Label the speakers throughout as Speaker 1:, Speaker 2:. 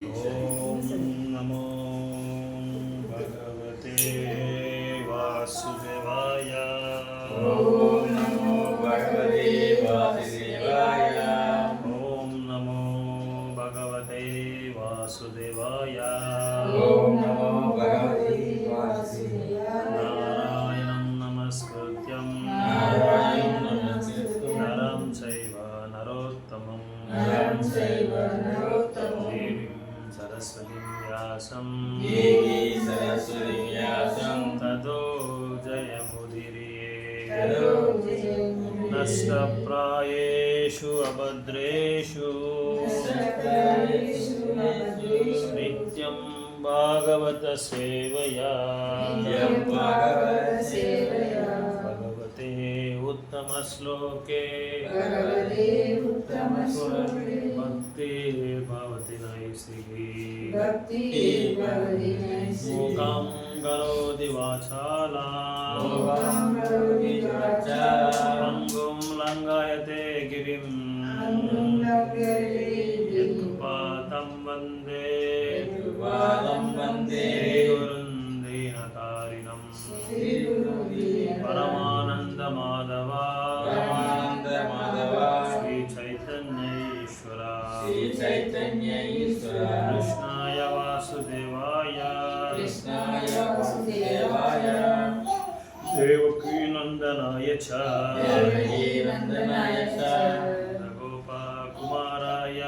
Speaker 1: ओम नमो भगवते वासुदेवाय।
Speaker 2: ओम नमो भगवते वासुदेवाय।
Speaker 1: ओम नमो भगवते वासुदेवाय।
Speaker 2: ओम नमो भगवते वासुदेवाय।
Speaker 1: नारायणं नमस्कृत्यं नरं चैव नरोत्तमं देवीं सरस्वतीं व्यासं ततो जयमुदीरये। नष्टप्रायेषु अभद्रेषु नित्यं भागवत सेवया भगवते उत्तमश्लोके भक्तिर्भवति नैष्ठिकी। मूकं करोति वाचालं पङ्गुं लङ्घयते गिरिं यत्कृपातं वन्दे गुरुं दीनतारिणं। परमानन्दमाधव श्री चैतन्य ईश्वर कृष्णाय वासुदेवाय देवकी नंदनाय च गोपकुमाराय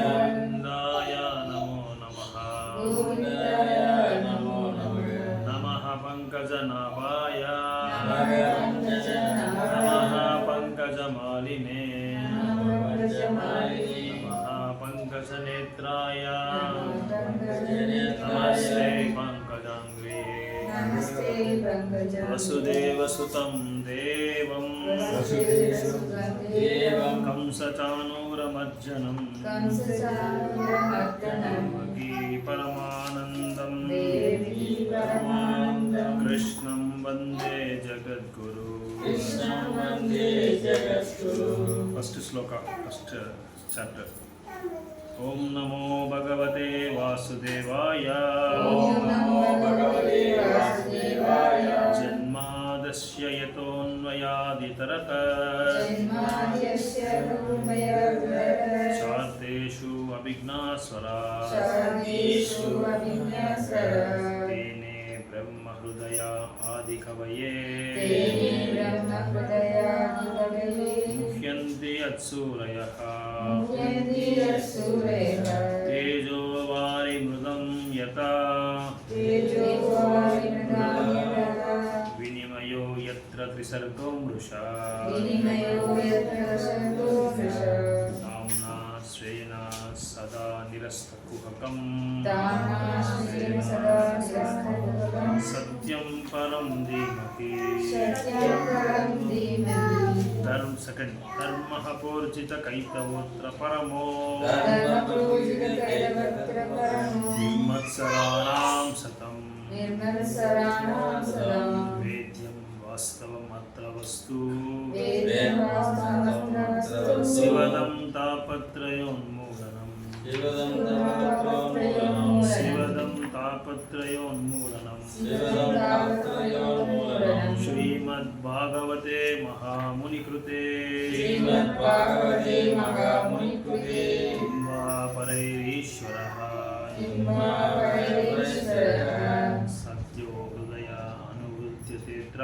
Speaker 1: गोविन्दाय नमो नमः। नमः पंकजनाभाय नमः पंकजमालिने नमः पंकजनेत्राय नमस्ते पंकजांग्रे। वसुदेवसुतं देवं कंसचाणूरमर्जनं देवकी परमानन्दं कृष्णं वन्दे जगद्गुरु। फर्स्ट श्लोक फर्स्ट चैप्टर। ओम नमो भगवते वासुदेवाय। जन्मादस्य यतोऽन्वयादितरतश्चार्थेषु अभिज्ञास्वराट् तेने ब्रह्महृदया आदिकवये मुह्यन्ति यत्सूरयः तेजो वारिमृदं यथा विनिमयो यत्र त्रिसर्गो मृषा नाम्ना स्वेन सदा निरस्तकुहकं सत्यं परं धीमहि। धर्मः पूर्जितकैतवोऽत्र परमो निर्मत्सराणां सतम् वेद्यं वास्तवमत्र वस्तु शिवदं तापत्रयोन्मूलनम् श्रीमद्भागवते महामुनिकृते परैरीश्वरः सत्यो हृदय अनुवृत्यतेऽत्र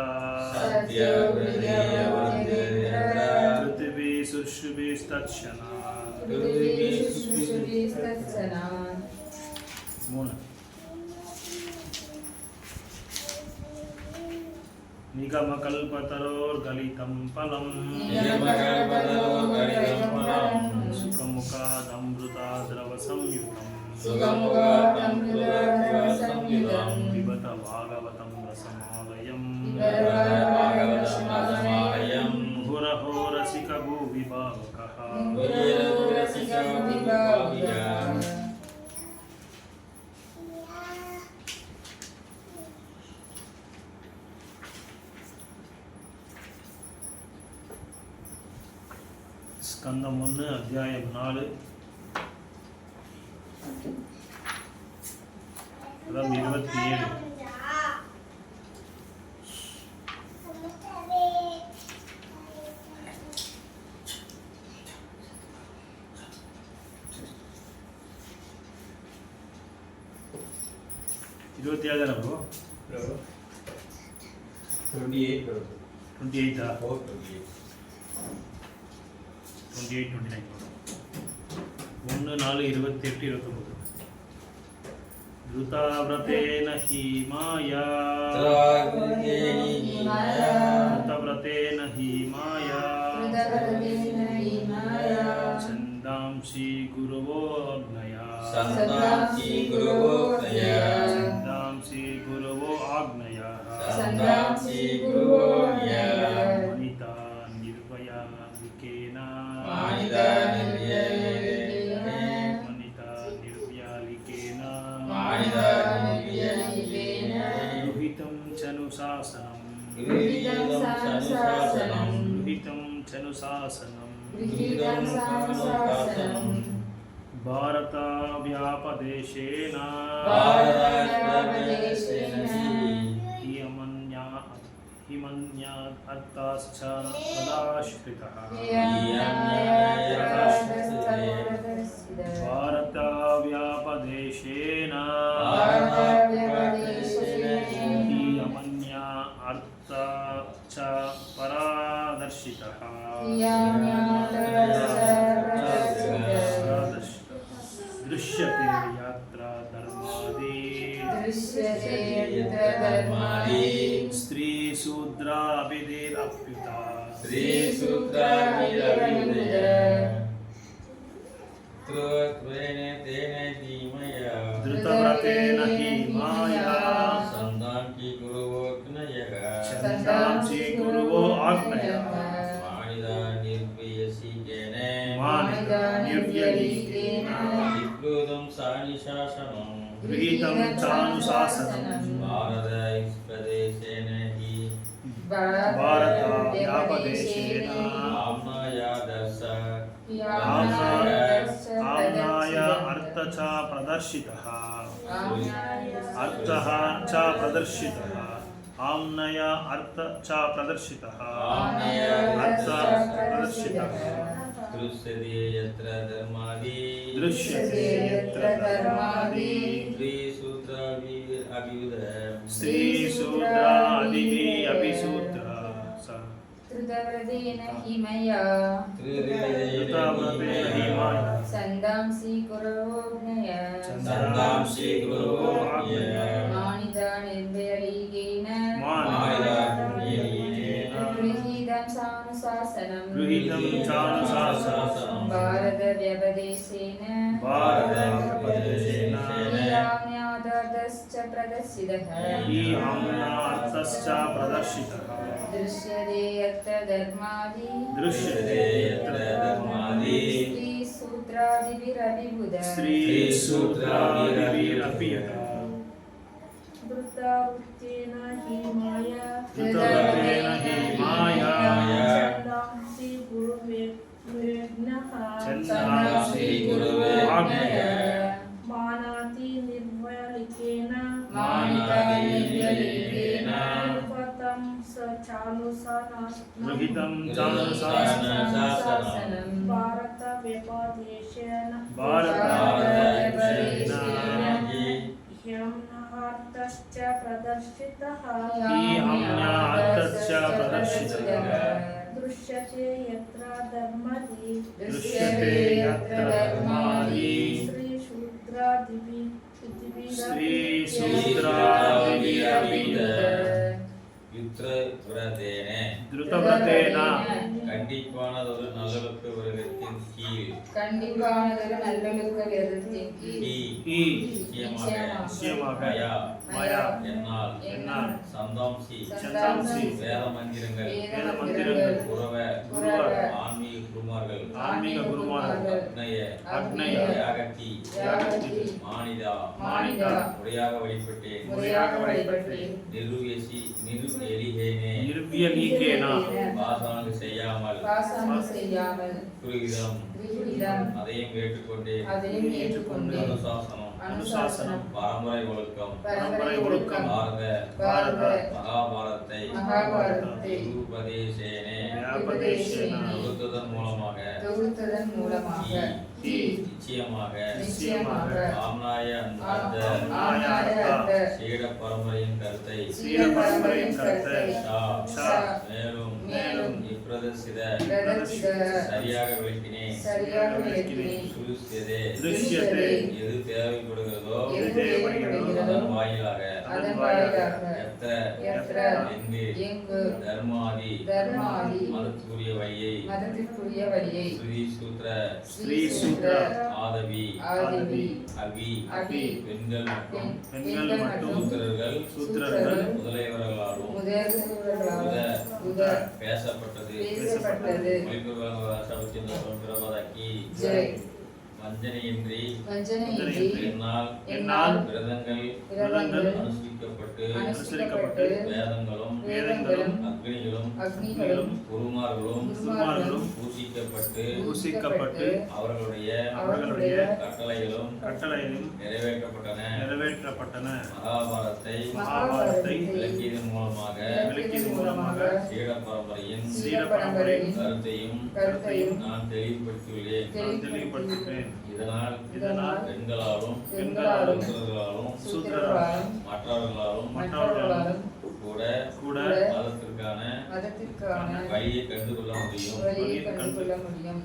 Speaker 1: पृथिवी सुषुभिस्तत्क्षणात्। निगमकल्पतरोर्गलितं फलम् सुखमुखादमृताद्रवसंयुतम् पिबत भागवतं रसमालयम् मुहुरहो रसिक भूविभावकः। ஸ்கந்தம் 1 அத்தியாயம் 4 27 தானே ப்ரோ?
Speaker 2: 28 bro.
Speaker 1: 28
Speaker 2: 428.
Speaker 1: 28 29 1 4 28 29 ऋताव्रतेन हि माया ऋतव्रतेन हि माया छन्दांसि गुरवोऽग्नया
Speaker 2: छन्दांसि
Speaker 1: गुरवो आज्ञया वनिता निर्वया विकेन गृहीतं चनुशासनं भारताव्यापदेशेन हिमन्यार्थाश्च प्रदाश्रितः भारताव्यापदेशेन हिमन्यार्थाश्च परादर्शितः दृश्यते यात्रा धर्मादि स्त्री शूद्राभिधिरप्युता धृतव्रतेन हि माया छन्दांसि गुरवो आज्ञया गृहीतं चानुशासनं भारताव्यापदेशेन आम्नाय अर्थ च प्रदर्शितः आम्नाय अर्थ च प्रदर्शितः
Speaker 2: दृश्यते यत्र धर्मादि
Speaker 1: स्त्रीशूद्रादिभिः अभिसूत्र
Speaker 3: ऋतव्रतेन हि माया छन्दांसि गुरवोऽग्नया मानिता निर्भयलीकेन गृहीतं चानुशासनं भारतव्यपदेशेन आम्नायार्थश्च प्रदर्शितः दृश्यते यत्र धर्मादि
Speaker 1: स्त्रीशूद्रादिभिरभिभूतः
Speaker 3: वृत्तावृत्तेन हि माया छन्दांसि गुरुवे आज्ञया मानाति निर्वलिकेन
Speaker 1: गृहीतं चानुशासनं
Speaker 3: भारतव्यपदेशेन ह्यम्नार्थश्च प्रदर्शितः दृश्यते यत्र धर्मादि
Speaker 1: धृतव्रतेन
Speaker 2: கண்டிப்பானதொரு நல்லொழுக்க விரதத்தின் கீழ் நிச்சயமாக என்னால் சந்தாம்சி வேத மந்திரங்கள் ஆன்மீக குருமார்கள் அக்னய யாகத்தி மானிதா முறையாக வழிபட்டேன் நிர்வியலீகேனா பாசாங்கு செய்யாமல் குருவிதம் அதையும் ஏற்றுக்கொண்டேன் அனுசாசனம் பரம்பரை ஒழுக்கம் பாரத மகாபாரத்தை உபதேசேனே தொகுத்ததன் மூலமாக
Speaker 1: ஈ
Speaker 2: நிச்சயமாக
Speaker 3: நிச்சயமாக
Speaker 2: ஆம்நாய அந்த சீட பரம்பரையின் கருத்தை
Speaker 1: சீட பரம்பரையின் கருத்தை
Speaker 2: ஷா மேலும் இப்பிரதர்சித சரியாக விளக்கினேன்
Speaker 1: திருஷ்யத்தை
Speaker 2: எது தேவைப்படுகிறதோ
Speaker 1: தேவைப்படுகிறதோ
Speaker 2: அதன் வாயிலாக எத்த எங்கு தர்மாதி மதத்துக்குரிய வழியை ஸ்ரீ சூத்ர ஆதவி அவி பெண்கள் மற்றும் சூத்திரர்கள் முதலியவர்களாலும் பேசப்பட்டது வஞ்சனையின்றி என்னால் விரதங்கள் அனுஷ்டிக்கப்பட்டு வேதங்களும் அக்னிகளும் குருமார்களும் பூசிக்கப்பட்டு அவர்களுடைய கட்டளைகளும் நிறைவேற்றப்பட்டன. மகாபாரதத்தை விளக்கியதன் மூலமாக சீட பரம்பரையின் கருத்தையும் நான் தெளிவுபடுத்தியுள்ளேன். இதனால் பெண்களாலும் சூத்திரர்களாலும் மற்றவர்களாலும் கூட மதத்திற்கான வழியை கண்டுகொள்ள முடியும்.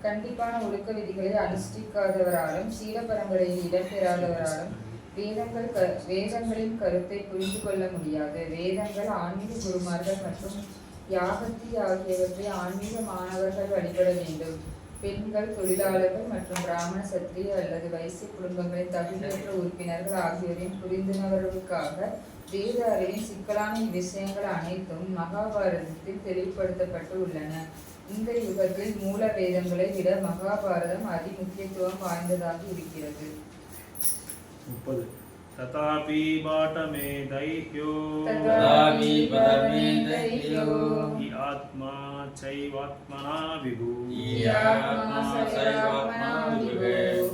Speaker 4: கண்டிப்பான ஒழுக்க விதிகளை அனுஷ்டிக்காதவராலும் சீல பரம்பரையில் இடம்பெறாதவராலும் வேதங்களின் கருத்தை புரிந்து கொள்ள முடியாது. வேதங்கள் ஆன்மீக குருமார்கள் மற்றும் யாகத்தி ஆகியவற்றை ஆன்மீக மாணவர்கள் வழிபட வேண்டும். பெண்கள், தொழிலாளர்கள் மற்றும் பிராமண, சத்திரிய அல்லது வைசிய குடும்பங்களின் தகுதியற்ற உறுப்பினர்கள் ஆகியோரின் புரிந்துணர்வுக்காக வேத அறிவின் சிக்கலான விஷயங்கள் அனைத்தும் மகாபாரதத்தில் தெளிவுபடுத்தப்பட்டு உள்ளன. இந்த யுகத்தில் மூல வேதங்களை விட மகாபாரதம் அதி முக்கியத்துவம் வாய்ந்ததாக இருக்கிறது.
Speaker 1: 30 तथापि पाठमे दैह्यो हि आत्मा चैवात्मना विभु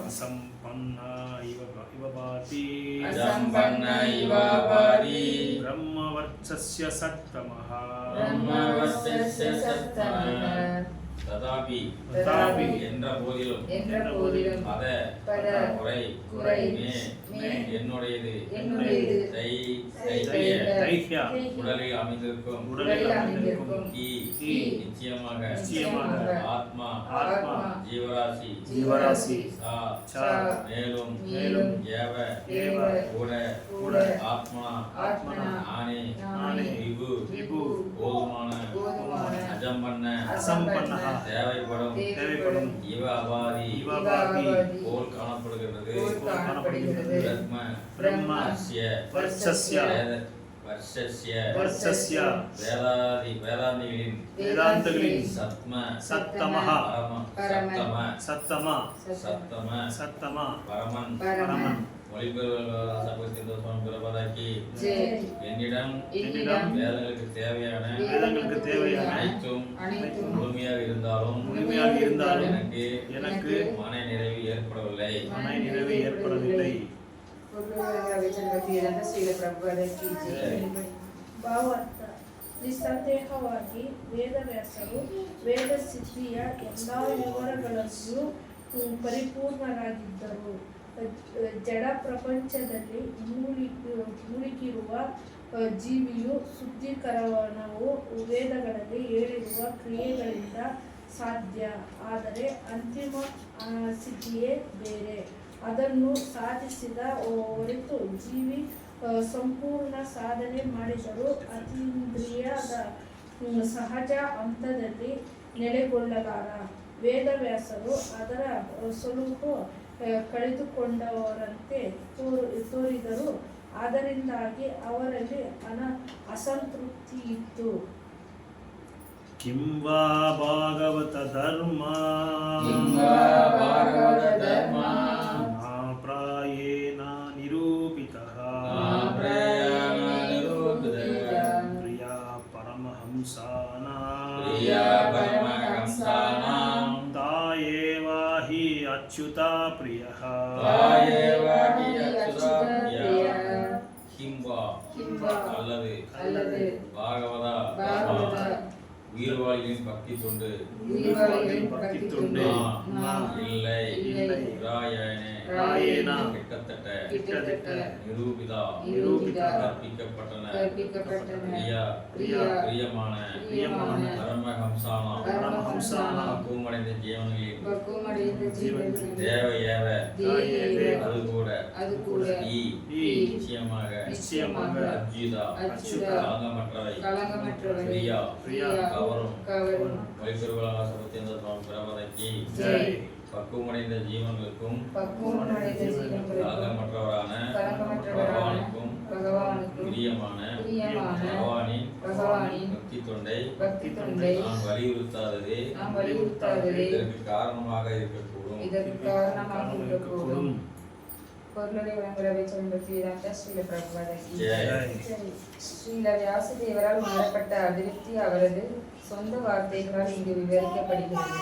Speaker 1: असम्पन्ना इव भाति ब्रह्मवर्चस्य सत्तमः
Speaker 2: ததாபி என்ற போதிலும் பத குறை மே என்னுடையது உடலில் அமைந்திருக்கும் நிச்சயமாக ஆத்மா ஜீவராசி மேலும் ஏவ கூட ஆத்மனா ஆனே விபு போதுமான அசம்பன்ன தேவைப்படும் இவ அபாதி போல் காணப்படுகிறது. வேதாந்திகளின் சத்தம பரமன் என்னிடம் வேதங்களுக்கு தேவையான அனைத்தும் முழுமையாக இருந்தாலும் எனக்கு மன நிறைவு ஏற்படவில்லை.
Speaker 3: ಭಾವಾರ್ಥ ನಿಸ್ಸಂದೇಹವಾಗಿ ವೇದವ್ಯಾಸರು ವೇದ ಸಿದ್ಧಿಯ ಎಲ್ಲ ವಿವರಗಳಲ್ಲಿಯೂ ಪರಿಪೂರ್ಣರಾಗಿದ್ದರು. ಜಡ ಪ್ರಪಂಚದಲ್ಲಿ ಮುಳುಗಿರುವ ಜೀವಿಯು ಶುದ್ಧೀಕರಣವು ವೇದಗಳಲ್ಲಿ ಹೇಳಿರುವ ಕ್ರಿಯೆಗಳಿಂದ ಸಾಧ್ಯ. ಆದರೆ ಅಂತಿಮ ಸಿದ್ಧಿಯೇ ಬೇರೆ. ಅದನ್ನು ಸಾಧಿಸಿದ ಹೊರತು ಜೀವಿ ಸಂಪೂರ್ಣ ಸಾಧನೆ ಮಾಡಿದರೂ ಅತೀಂದ್ರಿಯದ ಸಹಜ ಹಂತದಲ್ಲಿ ನೆಲೆಗೊಳ್ಳಲಾರ. ವೇದವ್ಯಾಸರು ಅದರ ಸ್ವರೂಪ ಕಳೆದುಕೊಂಡವರಂತೆ ತೋರಿದರು. ಅದರಿಂದಾಗಿ ಅವರಲ್ಲಿ ಅಸಂತೃಪ್ತಿ ಇತ್ತು.
Speaker 1: किं वा भागवत धर्म प्रायेण निरूपितः प्रिया परमहंसानां तायेव हि अच्युता प्रियः.
Speaker 2: அல்லது
Speaker 4: அல்லது
Speaker 2: பாகவதா
Speaker 4: பாகவதா
Speaker 2: உயிர்வாளிகளின் பக்தி தொண்டு
Speaker 4: உயிர்வாளிகளின் பக்தி தொண்டு
Speaker 2: நான் இல்லை
Speaker 4: இல்லை.
Speaker 2: ராயேனா
Speaker 4: கிட்டத்தட்ட
Speaker 2: நிரூபிதா
Speaker 4: நிரூபிதா
Speaker 2: கற்பிக்கப்பட்டன
Speaker 4: கற்பிக்கப்பட்டன
Speaker 2: பிரியா
Speaker 4: பிரியா
Speaker 2: பிரியமான
Speaker 4: பிரியமான
Speaker 2: பரமஹம்சானா
Speaker 4: பரமஹம்சானா
Speaker 2: பக்குவமடைந்த ஜீவன்களின்
Speaker 4: பக்குவமடைந்த ஜீவன்களின்
Speaker 2: தேவ ஏவ
Speaker 4: தேவ
Speaker 2: அது கூட நிச்சயமாக
Speaker 4: நிச்சயமாக
Speaker 2: அஜ்ஜிதா
Speaker 4: அஜ்ஜிதா
Speaker 2: களங்கமற்றவை
Speaker 4: களங்கமற்றவை
Speaker 2: பிரியா
Speaker 4: பிரியா
Speaker 2: கவரும்
Speaker 4: கவரும்
Speaker 2: வைத்திருவலாக சபத்தியந்த சுவாமி பிரபதைக்கு
Speaker 4: ஜெய்.
Speaker 2: பக்குவமடைந்த ஜீவன்களுக்கும்
Speaker 4: பக்குவமடைந்த ஜீவன்களுக்கும்
Speaker 2: களங்கமற்றவரான
Speaker 4: களங்கமற்றவரான
Speaker 2: பகவானுக்கும்
Speaker 4: பகவானுக்கும்
Speaker 2: பிரியமான
Speaker 4: பிரியமான
Speaker 2: பகவானின் பக்தி தொண்டை
Speaker 4: பக்தி தொண்டை
Speaker 2: நாம் வலியுறுத்தாததே
Speaker 4: நாம் வலியுறுத்தாததே
Speaker 2: இதற்கு காரணமாக இருக்கக்கூடும்
Speaker 4: இதற்கு காரணமாக இருக்கக்கூடும். பொருளுடைய விளங்குறவை சொல்லும்படி ஸ்ரீல பிரபுபாதகி
Speaker 2: ஜெய்.
Speaker 4: ஸ்ரீல வியாசதேவரால் உணரப்பட்ட அதிருப்தி அவரது சொந்த வார்த்தைகளால் இங்கு விவரிக்கப்படுகிறது.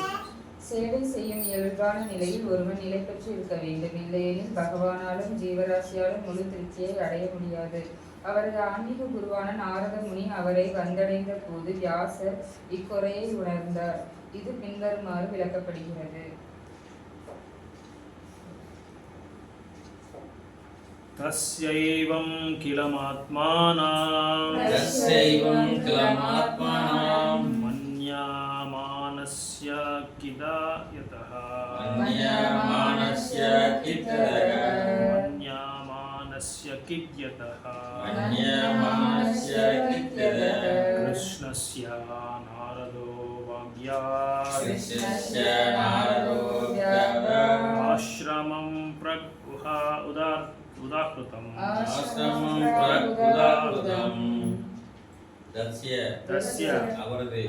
Speaker 4: சேவை செய்யும் இயல்பான நிலையில் ஒருவன் நிலை பெற்று இருக்க வேண்டும். இல்லையெனில் பகவானாலும் ஜீவராசியாலும் முழு திருப்தியை அடைய முடியாது. அவரது ஆன்மீக குருவான நாரத முனி அவரை வந்தடைந்த போது வியாசர் இக்குறையை உணர்ந்தார். இது பின்வருமாறு விளக்கப்படுகிறது.
Speaker 1: तस्यैवं किलमात्मानां
Speaker 2: तस्यैवं किलमात्मानां
Speaker 1: मन्यामानस्य किदा यतः
Speaker 2: मन्यमानस्य
Speaker 1: किद्यतः
Speaker 2: मन्यमानस्य किद्यतः
Speaker 1: कृष्णस्य नारदो वाग्यात्
Speaker 2: कृष्णस्य नारदो वाग्यात्
Speaker 1: आश्रमं उदाहृतम्
Speaker 2: आश्रमं उदाहृतम् தஸ்ய அவரது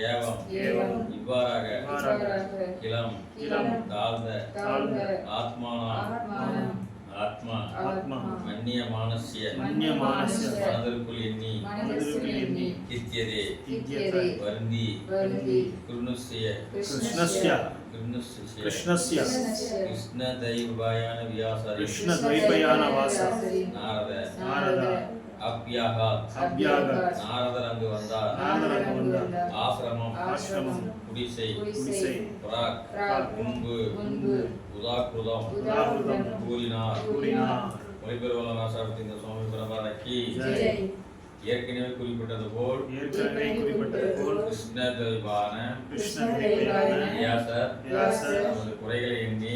Speaker 2: ஏவம் இவ்வாறாக கிலம் தாழ்ந்த ஆத்மா மன்னியமானஸ்ய மனதிற்குள் எண்ணி கித்தியதே வருந்தி கிருஷ்ணஸ்ய கிருஷ்ணதைவபாயான வியாசாரி நாரத அப்யாகாத் நாரதர் அங்கு வந்தார் ஆசிரமம் குடிசை புராக் முன்பு உதாகிருதம் கூறினார் மொழிபெருவலம் ராசாபத்தின் சுவாமி பிரபாதக்கி ஏற்கனவே குறிப்பிட்டது போல் கிருஷ்ணதெய்வான வியாசர் நமது குறைகளை எண்ணி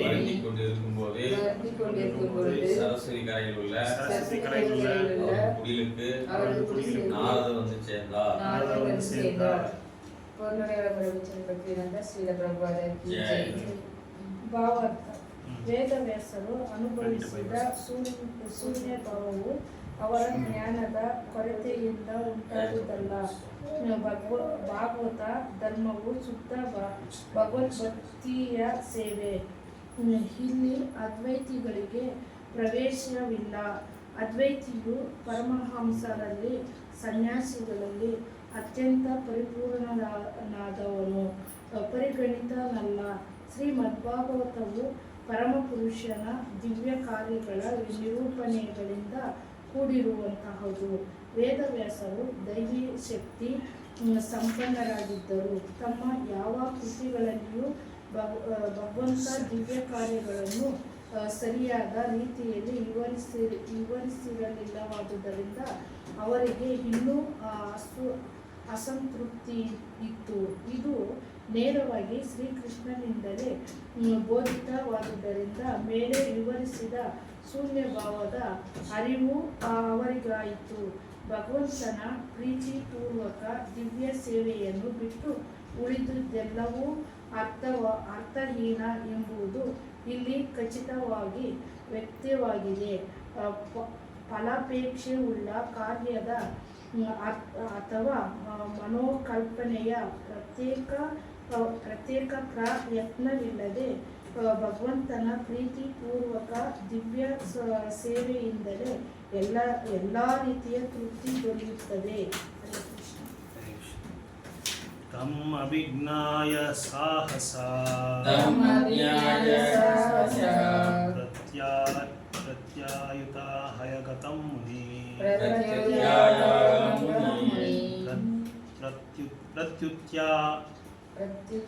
Speaker 2: வருந்திக் கொண்டிருக்கும் போது சரஸ்வதி கரையில் உள்ள அவரது குடிலுக்கு நாரதர் வந்து சேர்ந்தார்.
Speaker 3: ಭಾವಾರ್ಥ ವೇದವ್ಯಾಸರು ಅನುಭವಿಸಿದ ಶೂನ್ಯ ಭಾವವು ಅವರ ಜ್ಞಾನದ ಕೊರತೆಯಿಂದ ಉಂಟಾದುದಲ್ಲ. ಭಾಗವತ ಧರ್ಮವು ಶುದ್ಧ ಭಗವದ್ಭಕ್ತಿಯ ಸೇವೆ. ಇಲ್ಲಿ ಅದ್ವೈತಿಗಳಿಗೆ ಪ್ರವೇಶವಿಲ್ಲ. ಅದ್ವೈತಿಯು ಪರಮಹಂಸರಲ್ಲಿ ಸನ್ಯಾಸಿಗಳಲ್ಲಿ ಅತ್ಯಂತ ಪರಿಪೂರ್ಣನಾದವನು, ಪರಿಗಣಿತನಲ್ಲ. ಶ್ರೀಮದ್ಭಾಗವತವು ಪರಮಪುರುಷನ ದಿವ್ಯ ಕಾರ್ಯಗಳ ನಿರೂಪಣೆಗಳಿಂದ ಕೂಡಿರುವಂತಹದು. ವೇದವ್ಯಾಸರು ದೈವಿ ಶಕ್ತಿ ಸಂಪನ್ನರಾಗಿದ್ದರು. ತಮ್ಮ ಯಾವ ಕೃತಿಗಳಲ್ಲಿಯೂ ಭಗವಂತ ದಿವ್ಯ ಕಾರ್ಯಗಳನ್ನು ಸರಿಯಾದ ರೀತಿಯಲ್ಲಿ ವಿವರಿಸಿರಲಿಲ್ಲವಾದುದರಿಂದ ಅವರಿಗೆ ಇನ್ನೂ ಅಸಂತೃಪ್ತಿ ಇತ್ತು. ಇದು ನೇರವಾಗಿ ಶ್ರೀಕೃಷ್ಣನಿಂದಲೇ ಬೋಧಿತವಾದುದರಿಂದ ಮೇಲೆ ವಿವರಿಸಿದ ಶೂನ್ಯಭಾವದ ಅರಿವು ಅವರಿಗಾಯಿತು. ಭಗವಂತನ ಪ್ರೀತಿಪೂರ್ವಕ ದಿವ್ಯ ಸೇವೆಯನ್ನು ಬಿಟ್ಟು ಉಳಿದುದೆಲ್ಲವೂ ಅರ್ಥಹೀನ ಎಂಬುದು ಇಲ್ಲಿ ಖಚಿತವಾಗಿ ವ್ಯಕ್ತವಾಗಿದೆ. ಫಲಾಪೇಕ್ಷೆ ಉಳ್ಳ ಕಾರ್ಯದ ಅಥವಾ ಮನೋಕಲ್ಪನೆಯ ಪ್ರತ್ಯೇಕ ಪ್ರಯತ್ನವಿಲ್ಲದೆ ಭಗವಂತನ ಪ್ರೀತಿಪೂರ್ವಕ ದಿವ್ಯ ಸೇವೆಯಿಂದಲೇ ಎಲ್ಲ ರೀತಿಯ ತೃಪ್ತಿ ದೊರೆಯುತ್ತದೆ.
Speaker 1: तम अभिज्ञाय साहसा प्रत्यायुता हयगतं मुनि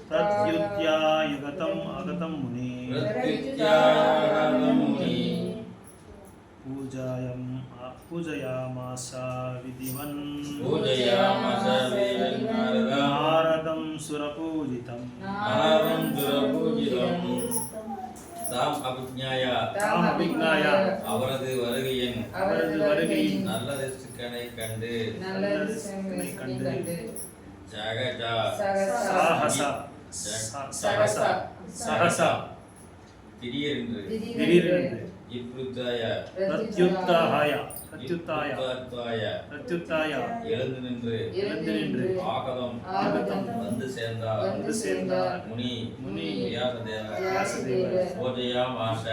Speaker 1: प्रत्युत्यायुगतम् अगतं मुनि पूजयामास विधिवन् नारदं सुरपूजितं
Speaker 2: தாம் அபிஜ்ஞாய அவரது வருகையின் நல்ல திசுக்கனை கண்டு ஜகஜா
Speaker 1: सहसा
Speaker 2: திடீரென்று
Speaker 1: प्रत्युत्थाय
Speaker 2: எழுந்து நின்று ஆகதம் வந்து சேர்ந்தார் முனி வியாசதேவர் பூஜையாமாச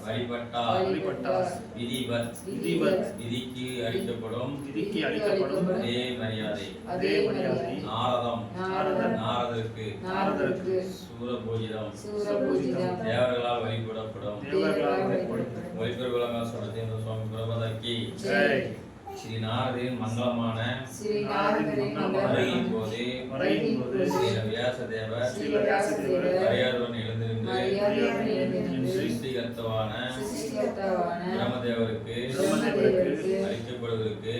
Speaker 2: வழிபட்டார் விதிக்கு அளிக்கப்படும் அதே மரியாதை நாரதருக்கு சூரபூஜிதம் தேவர்களால் வழிபடப்படும் சுவாமி பிரபதக்கி ஸ்ரீ நாரதின் மங்களமான வருகையின் போது ஸ்ரீ வியாசதேவர் மரியாதையுடன் எழுந்திருந்து சிருஷ்டிகர்த்தவான பிரம்மதேவருக்கு அளிக்கப்படுவதற்கு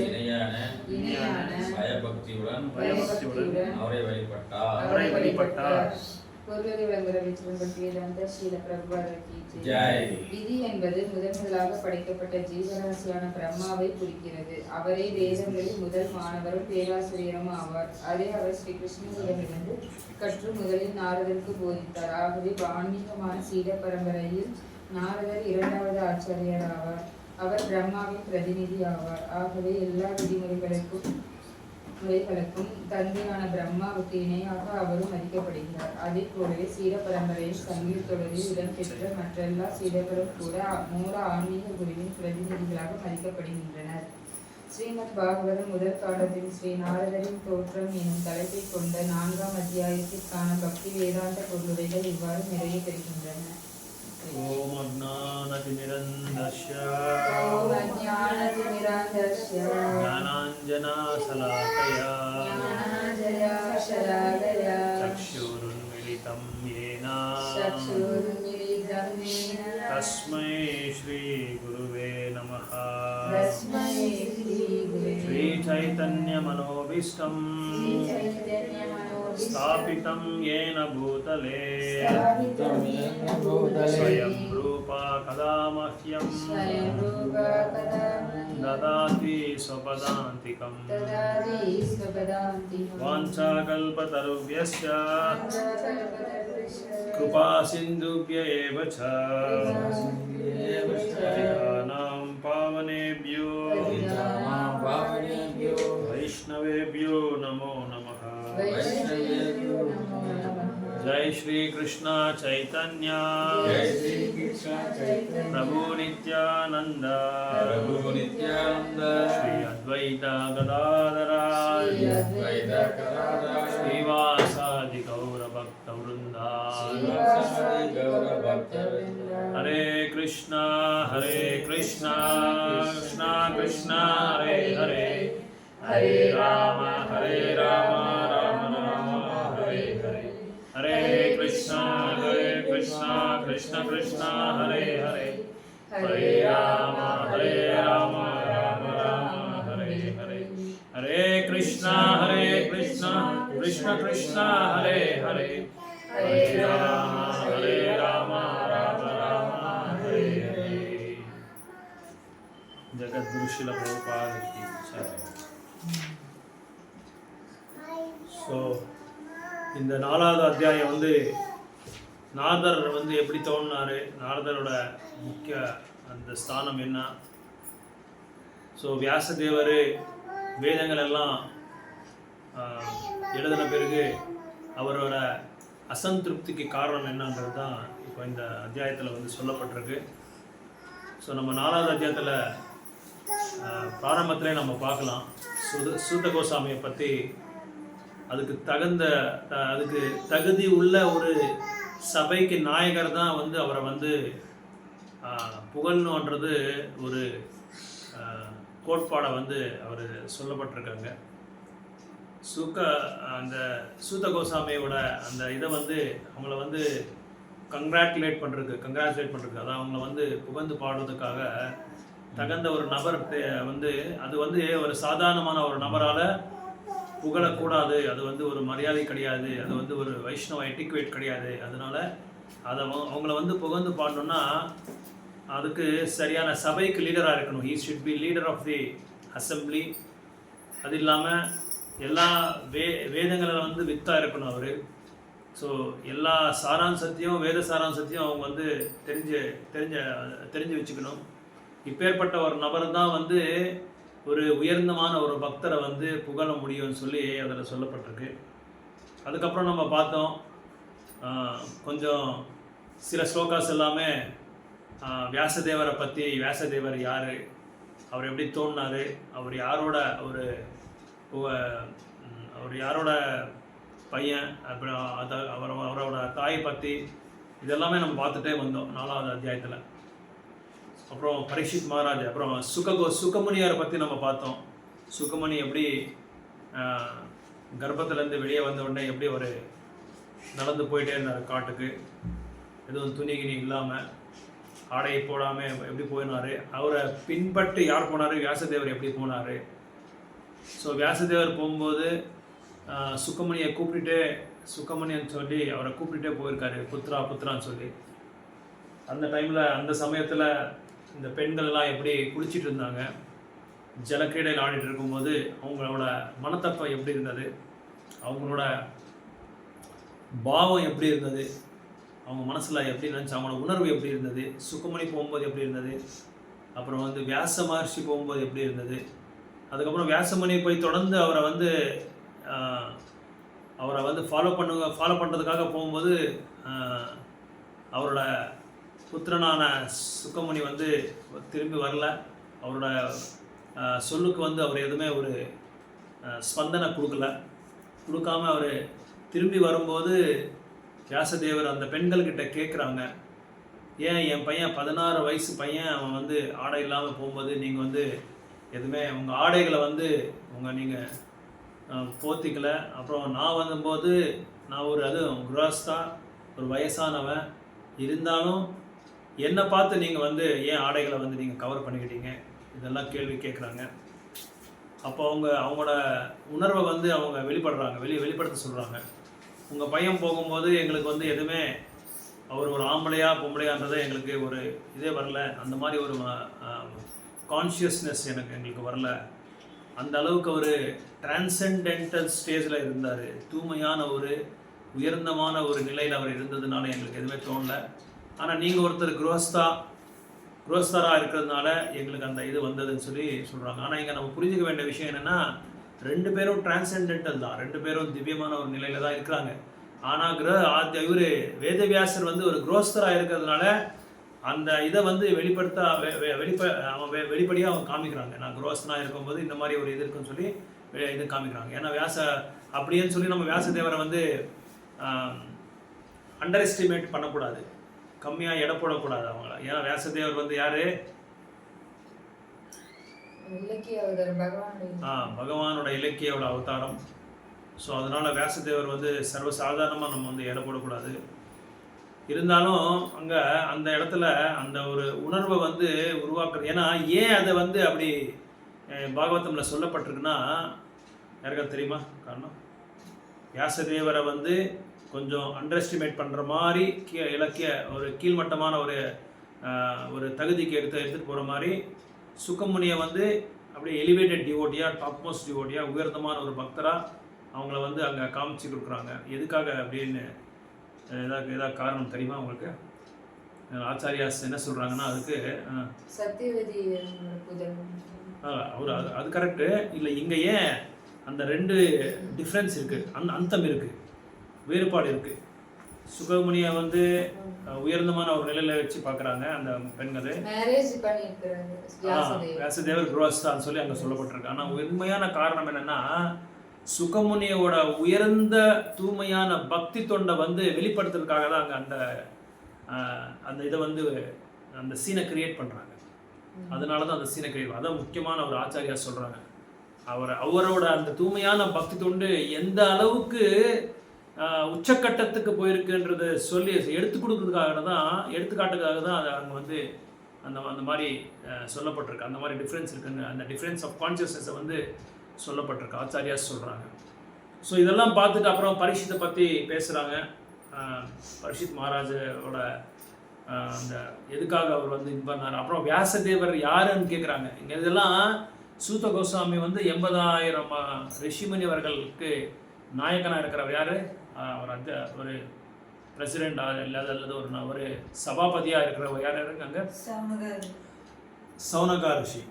Speaker 2: இணையான பயபக்தியுடன் அவரை வழிபட்டார்.
Speaker 4: விதி என்பது முதலாக படைக்கப்பட்ட ஜீவராசியான பிரம்மாவை குறிக்கிறது. அவரே வேதங்களில் முதல் மாணவரும் பேராசிரியரும் ஆவார். அதை அவர் ஸ்ரீ கிருஷ்ணனிடமிருந்து கற்று முதலில் நாரதருக்கு போதித்தார். ஆகவே ஆன்மீகமான சீட பரம்பரையில் நாரதர் இரண்டாவது ஆச்சாரியர் ஆவார். அவர் பிரம்மாவின் பிரதிநிதி ஆவார். ஆகவே எல்லா விதிமுறைகளுக்கும் தந்தையான பிரம்மாவுக்கு இணையாக அவரும் மதிக்கப்படுகிறார். அதே போலவே சீட பரம்பரையில் சங்கீத தொடரில் இடம்பெற்ற மற்றெல்லா சீடர்களும் கூட மூல ஆன்மீக குருவின் பிரதிநிதிகளாக மதிக்கப்படுகின்றனர். ஸ்ரீமத் பாகவதம் முதல் காலத்தில் ஸ்ரீ நாரதரின் தோற்றம் எனும் தலைப்பை கொண்ட 4ஆம் அத்தியாயத்திற்கான பக்தி வேதாந்த பொருளுரைகள் இவ்வாறு நிறைய பெறுகின்றன.
Speaker 1: ओम अज्ञानतिमिरन्दस्य ज्ञानाञ्जनशलाकया चक्षुरुन्मीलितं येन तस्मै श्रीगुरुवे नमः. श्रीचैतन्यमनोभीष्टं स्थापितं येन भूतले स्वयं रूपा कदा मह्यं ददाति स्वपदान्तिकम् वाञ्छाकल्पतरुभ्यश्च कृपासिन्धुभ्य एव च पतितानां पावनेभ्यो वैष्णवेभ्यो नमो नमः. जय श्री कृष्ण चैतन्य प्रभु नित्यानंद श्री अद्वैत गदाधर श्रीवासादि गौर भक्त वृंदा. हरे कृष्णा कृष्णा कृष्ण हरे हरे हरे राम राम राम हरे हरे. हरे कृष्णा कृष्ण कृष्ण हरे हरे हरे राम राम राम हरे हरे. हरे कृष्णा कृष्ण कृष्ण हरे हरे हरे राम राम राम हरे हरे. जगद्गुरु श्रील प्रभुपाद की जय. ஸோ இந்த 4வது அத்தியாயம் வந்து நாரதர் வந்து எப்படி தோன்றினார், நாரதரோட முக்கிய அந்த ஸ்தானம் என்ன. ஸோ வியாசதேவர் வேதங்கள் எல்லாம் எழுதின பிறகு அவரோட அசந்திருப்திக்கு காரணம் என்னன்றது தான் இப்போ இந்த அத்தியாயத்தில் வந்து சொல்லப்பட்டிருக்கு. ஸோ நம்ம 4வது அத்தியாயத்தில் பிராரம்பத்திலே நம்ம பார்க்கலாம் சூத கோசாமியை பற்றி. அதுக்கு தகுதி உள்ள ஒரு சபைக்கு நாயகர் தான் வந்து அவரை வந்து புகழணுன்றது ஒரு கோட்பாடை வந்து அவர் சொல்லப்பட்டிருக்காங்க. அந்த சூத கோசாமியோட அந்த இதை வந்து அவங்கள வந்து கங்க்ராச்சுலேட் பண்ணுறதுக்கு அதான் அவங்கள வந்து புகழ்ந்து பாடுறதுக்காக தகுந்த ஒரு நபர் வந்து அது வந்து ஒரு சாதாரணமான ஒரு நபரால் புகழக்கூடாது, அது வந்து ஒரு மரியாதை கிடையாது, அது வந்து ஒரு வைஷ்ணவ எட்டிக்வேட் கிடையாது. அதனால அதை அவங்கள வந்து புகழ்ந்து பாடணுன்னா அதுக்கு சரியான சபைக்கு லீடராக இருக்கணும். He should be leader of the assembly. அது இல்லாமல் எல்லா வேதங்களில் வந்து வித்தாக இருக்கணும் அவர். ஸோ எல்லா சாராம்சத்தையும் வேத சாராம்சத்தையும் அவங்க வந்து தெரிஞ்சு வச்சுக்கணும். இப்பேற்பட்ட ஒரு நபர் தான் வந்து ஒரு உயர்ந்தமான ஒரு பக்தரை வந்து புகழ முடியும்னு சொல்லி அதில் சொல்லப்பட்டிருக்கு. அதுக்கப்புறம் நம்ம பார்த்தோம் கொஞ்சம் சில ஸ்லோகாஸ் எல்லாமே வியாசதேவரை பற்றி, வியாசதேவர் யார், அவர் எப்படி தோன்றினார், அவர் யாரோட பையன், அப்புறம் அவரோட தாயை பற்றி இதெல்லாமே நம்ம பார்த்துட்டே வந்தோம் 4வது அத்தியாயத்தில். அப்புறம் பரீட்சித் மகாராஜ், அப்புறம் சுகமுனியாரை பற்றி நம்ம பார்த்தோம். சுகமுனி எப்படி கர்ப்பத்துலேருந்து வெளியே வந்த உடனே எப்படி ஒரு நடந்து போயிட்டே இருந்தார் காட்டுக்கு, எதுவும் துணிகினி இல்லாமல் ஆடையை போடாமல் எப்படி போயினார். அவரை பின்பற்றி யார் போனார், வியாசதேவர் எப்படி போனார். ஸோ வியாசதேவர் போகும்போது சுக்கமணியன்னு சொல்லி அவரை கூப்பிட்டுட்டே போயிருக்காரு, புத்ரான்னு சொல்லி. அந்த டைமில் அந்த சமயத்தில் இந்த பெண்கள்லாம் எப்படி குளிச்சுட்டு இருந்தாங்க, ஜலக்கிரீடையில் ஆடிட்டு இருக்கும்போது அவங்களோட மனத்தப்பம் எப்படி இருந்தது, அவங்களோட பாவம் எப்படி இருந்தது, அவங்க மனசில் எப்படி இருந்துச்சு, அவங்களோட உணர்வு எப்படி இருந்தது, சுக்கமணி போகும்போது எப்படி இருந்தது, அப்புறம் வந்து வியாச மகர்ஷி போகும்போது எப்படி இருந்தது, அதுக்கப்புறம் வியாசமுனி போய் தொடர்ந்து அவரை வந்து ஃபாலோ பண்ணுறதுக்காக போகும்போது அவரோட புத்திரனான சுக்கமுனி வந்து திரும்பி வரல. அவரோட சொல்லுக்கு வந்து அவர் எதுவுமே ஒரு ஸ்பந்தனை கொடுக்காம அவர் திரும்பி வரும்போது வியாசதேவர் அந்த பெண்கள்கிட்ட கேட்குறாங்க, ஏன் என் பையன் 16 வயசு பையன் அவன் வந்து ஆடை இல்லாமல் போகும்போது நீங்கள் வந்து எதுவுமே உங்கள் ஆடைகளை வந்து நீங்கள் போத்திக்கல. அப்புறம் நான் வந்தபோது நான் குராஸ்தா, ஒரு வயசானவன், இருந்தாலும் என்னை பார்த்து நீங்கள் வந்து ஏன் ஆடைகளை வந்து நீங்கள் கவர் பண்ணிக்கிட்டீங்க, இதெல்லாம் கேள்வி கேட்குறாங்க. அப்போ அவங்களோட உணர்வை வந்து அவங்க வெளிப்படுத்த சொல்கிறாங்க. உங்கள் பையன் போகும்போது எங்களுக்கு வந்து எதுவுமே அவர் ஒரு ஆம்பளையா பொம்பளையான்றதை எங்களுக்கு ஒரு இதே வரல, அந்த மாதிரி ஒரு கான்ஷியஸ்னஸ் எங்களுக்கு வரல. அந்த அளவுக்கு ஒரு டிரான்சென்டென்டல் ஸ்டேஜில் இருந்தார், தூய்மையான ஒரு உயர்ந்தமான ஒரு நிலையில் அவர் இருந்ததுனால எங்களுக்கு எதுவுமே தோணலை. ஆனால் நீங்கள் ஒருத்தர் குரோஸ்தராக இருக்கிறதுனால எங்களுக்கு அந்த இது வந்ததுன்னு சொல்லி சொல்கிறாங்க. ஆனால் இங்கே நம்ம புரிஞ்சுக்க வேண்டிய விஷயம் என்னென்னா, 2 பேரும் டிரான்சென்டென்டல் தான், 2 பேரும் திவ்யமான ஒரு நிலையில் தான் இருக்கிறாங்க. ஆனால் இவர் வேதவியாசர் வந்து ஒரு குரோஸ்தராக இருக்கிறதுனால அந்த இதை வந்து வெளிப்படையாக அவங்க காமிக்கிறாங்க. நான் குரோஸ்தனாக இருக்கும்போது இந்த மாதிரி ஒரு இது இருக்குன்னு சொல்லி இது காமிக்கிறாங்க. ஏன்னா அப்படின்னு சொல்லி நம்ம வியாசதேவரை வந்து அண்டர் எஸ்டிமேட் பண்ணக்கூடாது, கம்மியாக எடை போடக்கூடாது அவங்கள. ஏன்னா வியாசதேவர் வந்து யாரு, பகவானோட இலக்கியோட அவதாரம். ஸோ அதனால் வியாசதேவர் வந்து சர்வசாதாரணமாக நம்ம வந்து எடை போடக்கூடாது. இருந்தாலும் அங்கே அந்த இடத்துல அந்த ஒரு உணர்வை வந்து உருவாக்குறது. ஏன்னா ஏன் அதை வந்து அப்படி பாகவதமில் சொல்லப்பட்டிருக்குன்னா யாருக்காவது தெரியுமா காரணம்? வியாசதேவரை வந்து கொஞ்சம் அண்டர் எஸ்டிமேட் பண்ணுற மாதிரி இலக்கிய ஒரு கீழ்மட்டமான ஒரு தகுதிக்கு எடுத்துகிட்டு போகிற மாதிரி சுக்கமுனியை வந்து அப்படியே எலிவேட்டட் டிவோட்டியாக, டாப் மோஸ்ட் டிவோட்டியாக, உயர்ந்தமான ஒரு பக்தராக அவங்கள வந்து அங்கே காமிச்சு கொடுக்குறாங்க. எதுக்காக அப்படின்னு ஏதாவது காரணம் தெரியுமா உங்களுக்கு? ஆச்சாரியாஸ் என்ன சொல்கிறாங்கன்னா அதுக்கு அது கரெக்டு இல்லை. இங்கே ஏன் அந்த 2 டிஃப்ரென்ஸ் இருக்குது, அந்தம் இருக்குது, வேறுபாடு இருக்குது. சுகமுனியை வந்து உயர்ந்தமான ஒரு நிலையில் வச்சு பார்க்குறாங்க அந்த பெண்கள். வியாசதேவர் குரோஸ்தான்னு சொல்லி அங்கே சொல்லப்பட்டிருக்கு. ஆனால் உண்மையான காரணம் என்னென்னா, சுகமுனியோட உயர்ந்த தூய்மையான பக்தி தொண்டை வந்து வெளிப்படுத்துறதுக்காக தான் அங்கே அந்த இதை வந்து அந்த சீனை கிரியேட் பண்ணுறாங்க. அதனால தான் அந்த சீனை கிரியேட், அதான் முக்கியமான ஒரு ஆச்சாரியா சொல்கிறாங்க. அவரோட அந்த தூய்மையான பக்தி தொண்டு எந்த அளவுக்கு உச்சக்கட்டத்துக்கு போயிருக்குன்றதை சொல்லி எடுத்துக்காட்டுக்காக தான் அது அங்கே வந்து அந்த மாதிரி சொல்லப்பட்டிருக்கு. அந்த மாதிரி டிஃப்ரென்ஸ் இருக்குன்னு, அந்த டிஃப்ரென்ஸ் ஆஃப் கான்சியஸ்னஸை வந்து சொல்லப்பட்டிருக்கு, ஆச்சாரியா சொல்கிறாங்க. ஸோ இதெல்லாம் பார்த்துட்டு அப்புறம் பரீட்சித்தை பற்றி பேசுகிறாங்க. பரீட்சித் மகாராஜோட அந்த எதுக்காக அவர் வந்து இது பண்ணார், அப்புறம் வியாசதேவர் யாருன்னு கேட்குறாங்க. இங்கே இதெல்லாம் சூத கோஸ்வாமி வந்து 80,000 ரிஷிமுனிவர்களுக்கு நாயகனாக இருக்கிறவர் யார், அவர் ஒரு பிரசிடெண்ட் அல்லது ஒரு சபாபதியாக இருக்கிறவர் யார் இருக்காங்க, சௌனகா ரிஷி.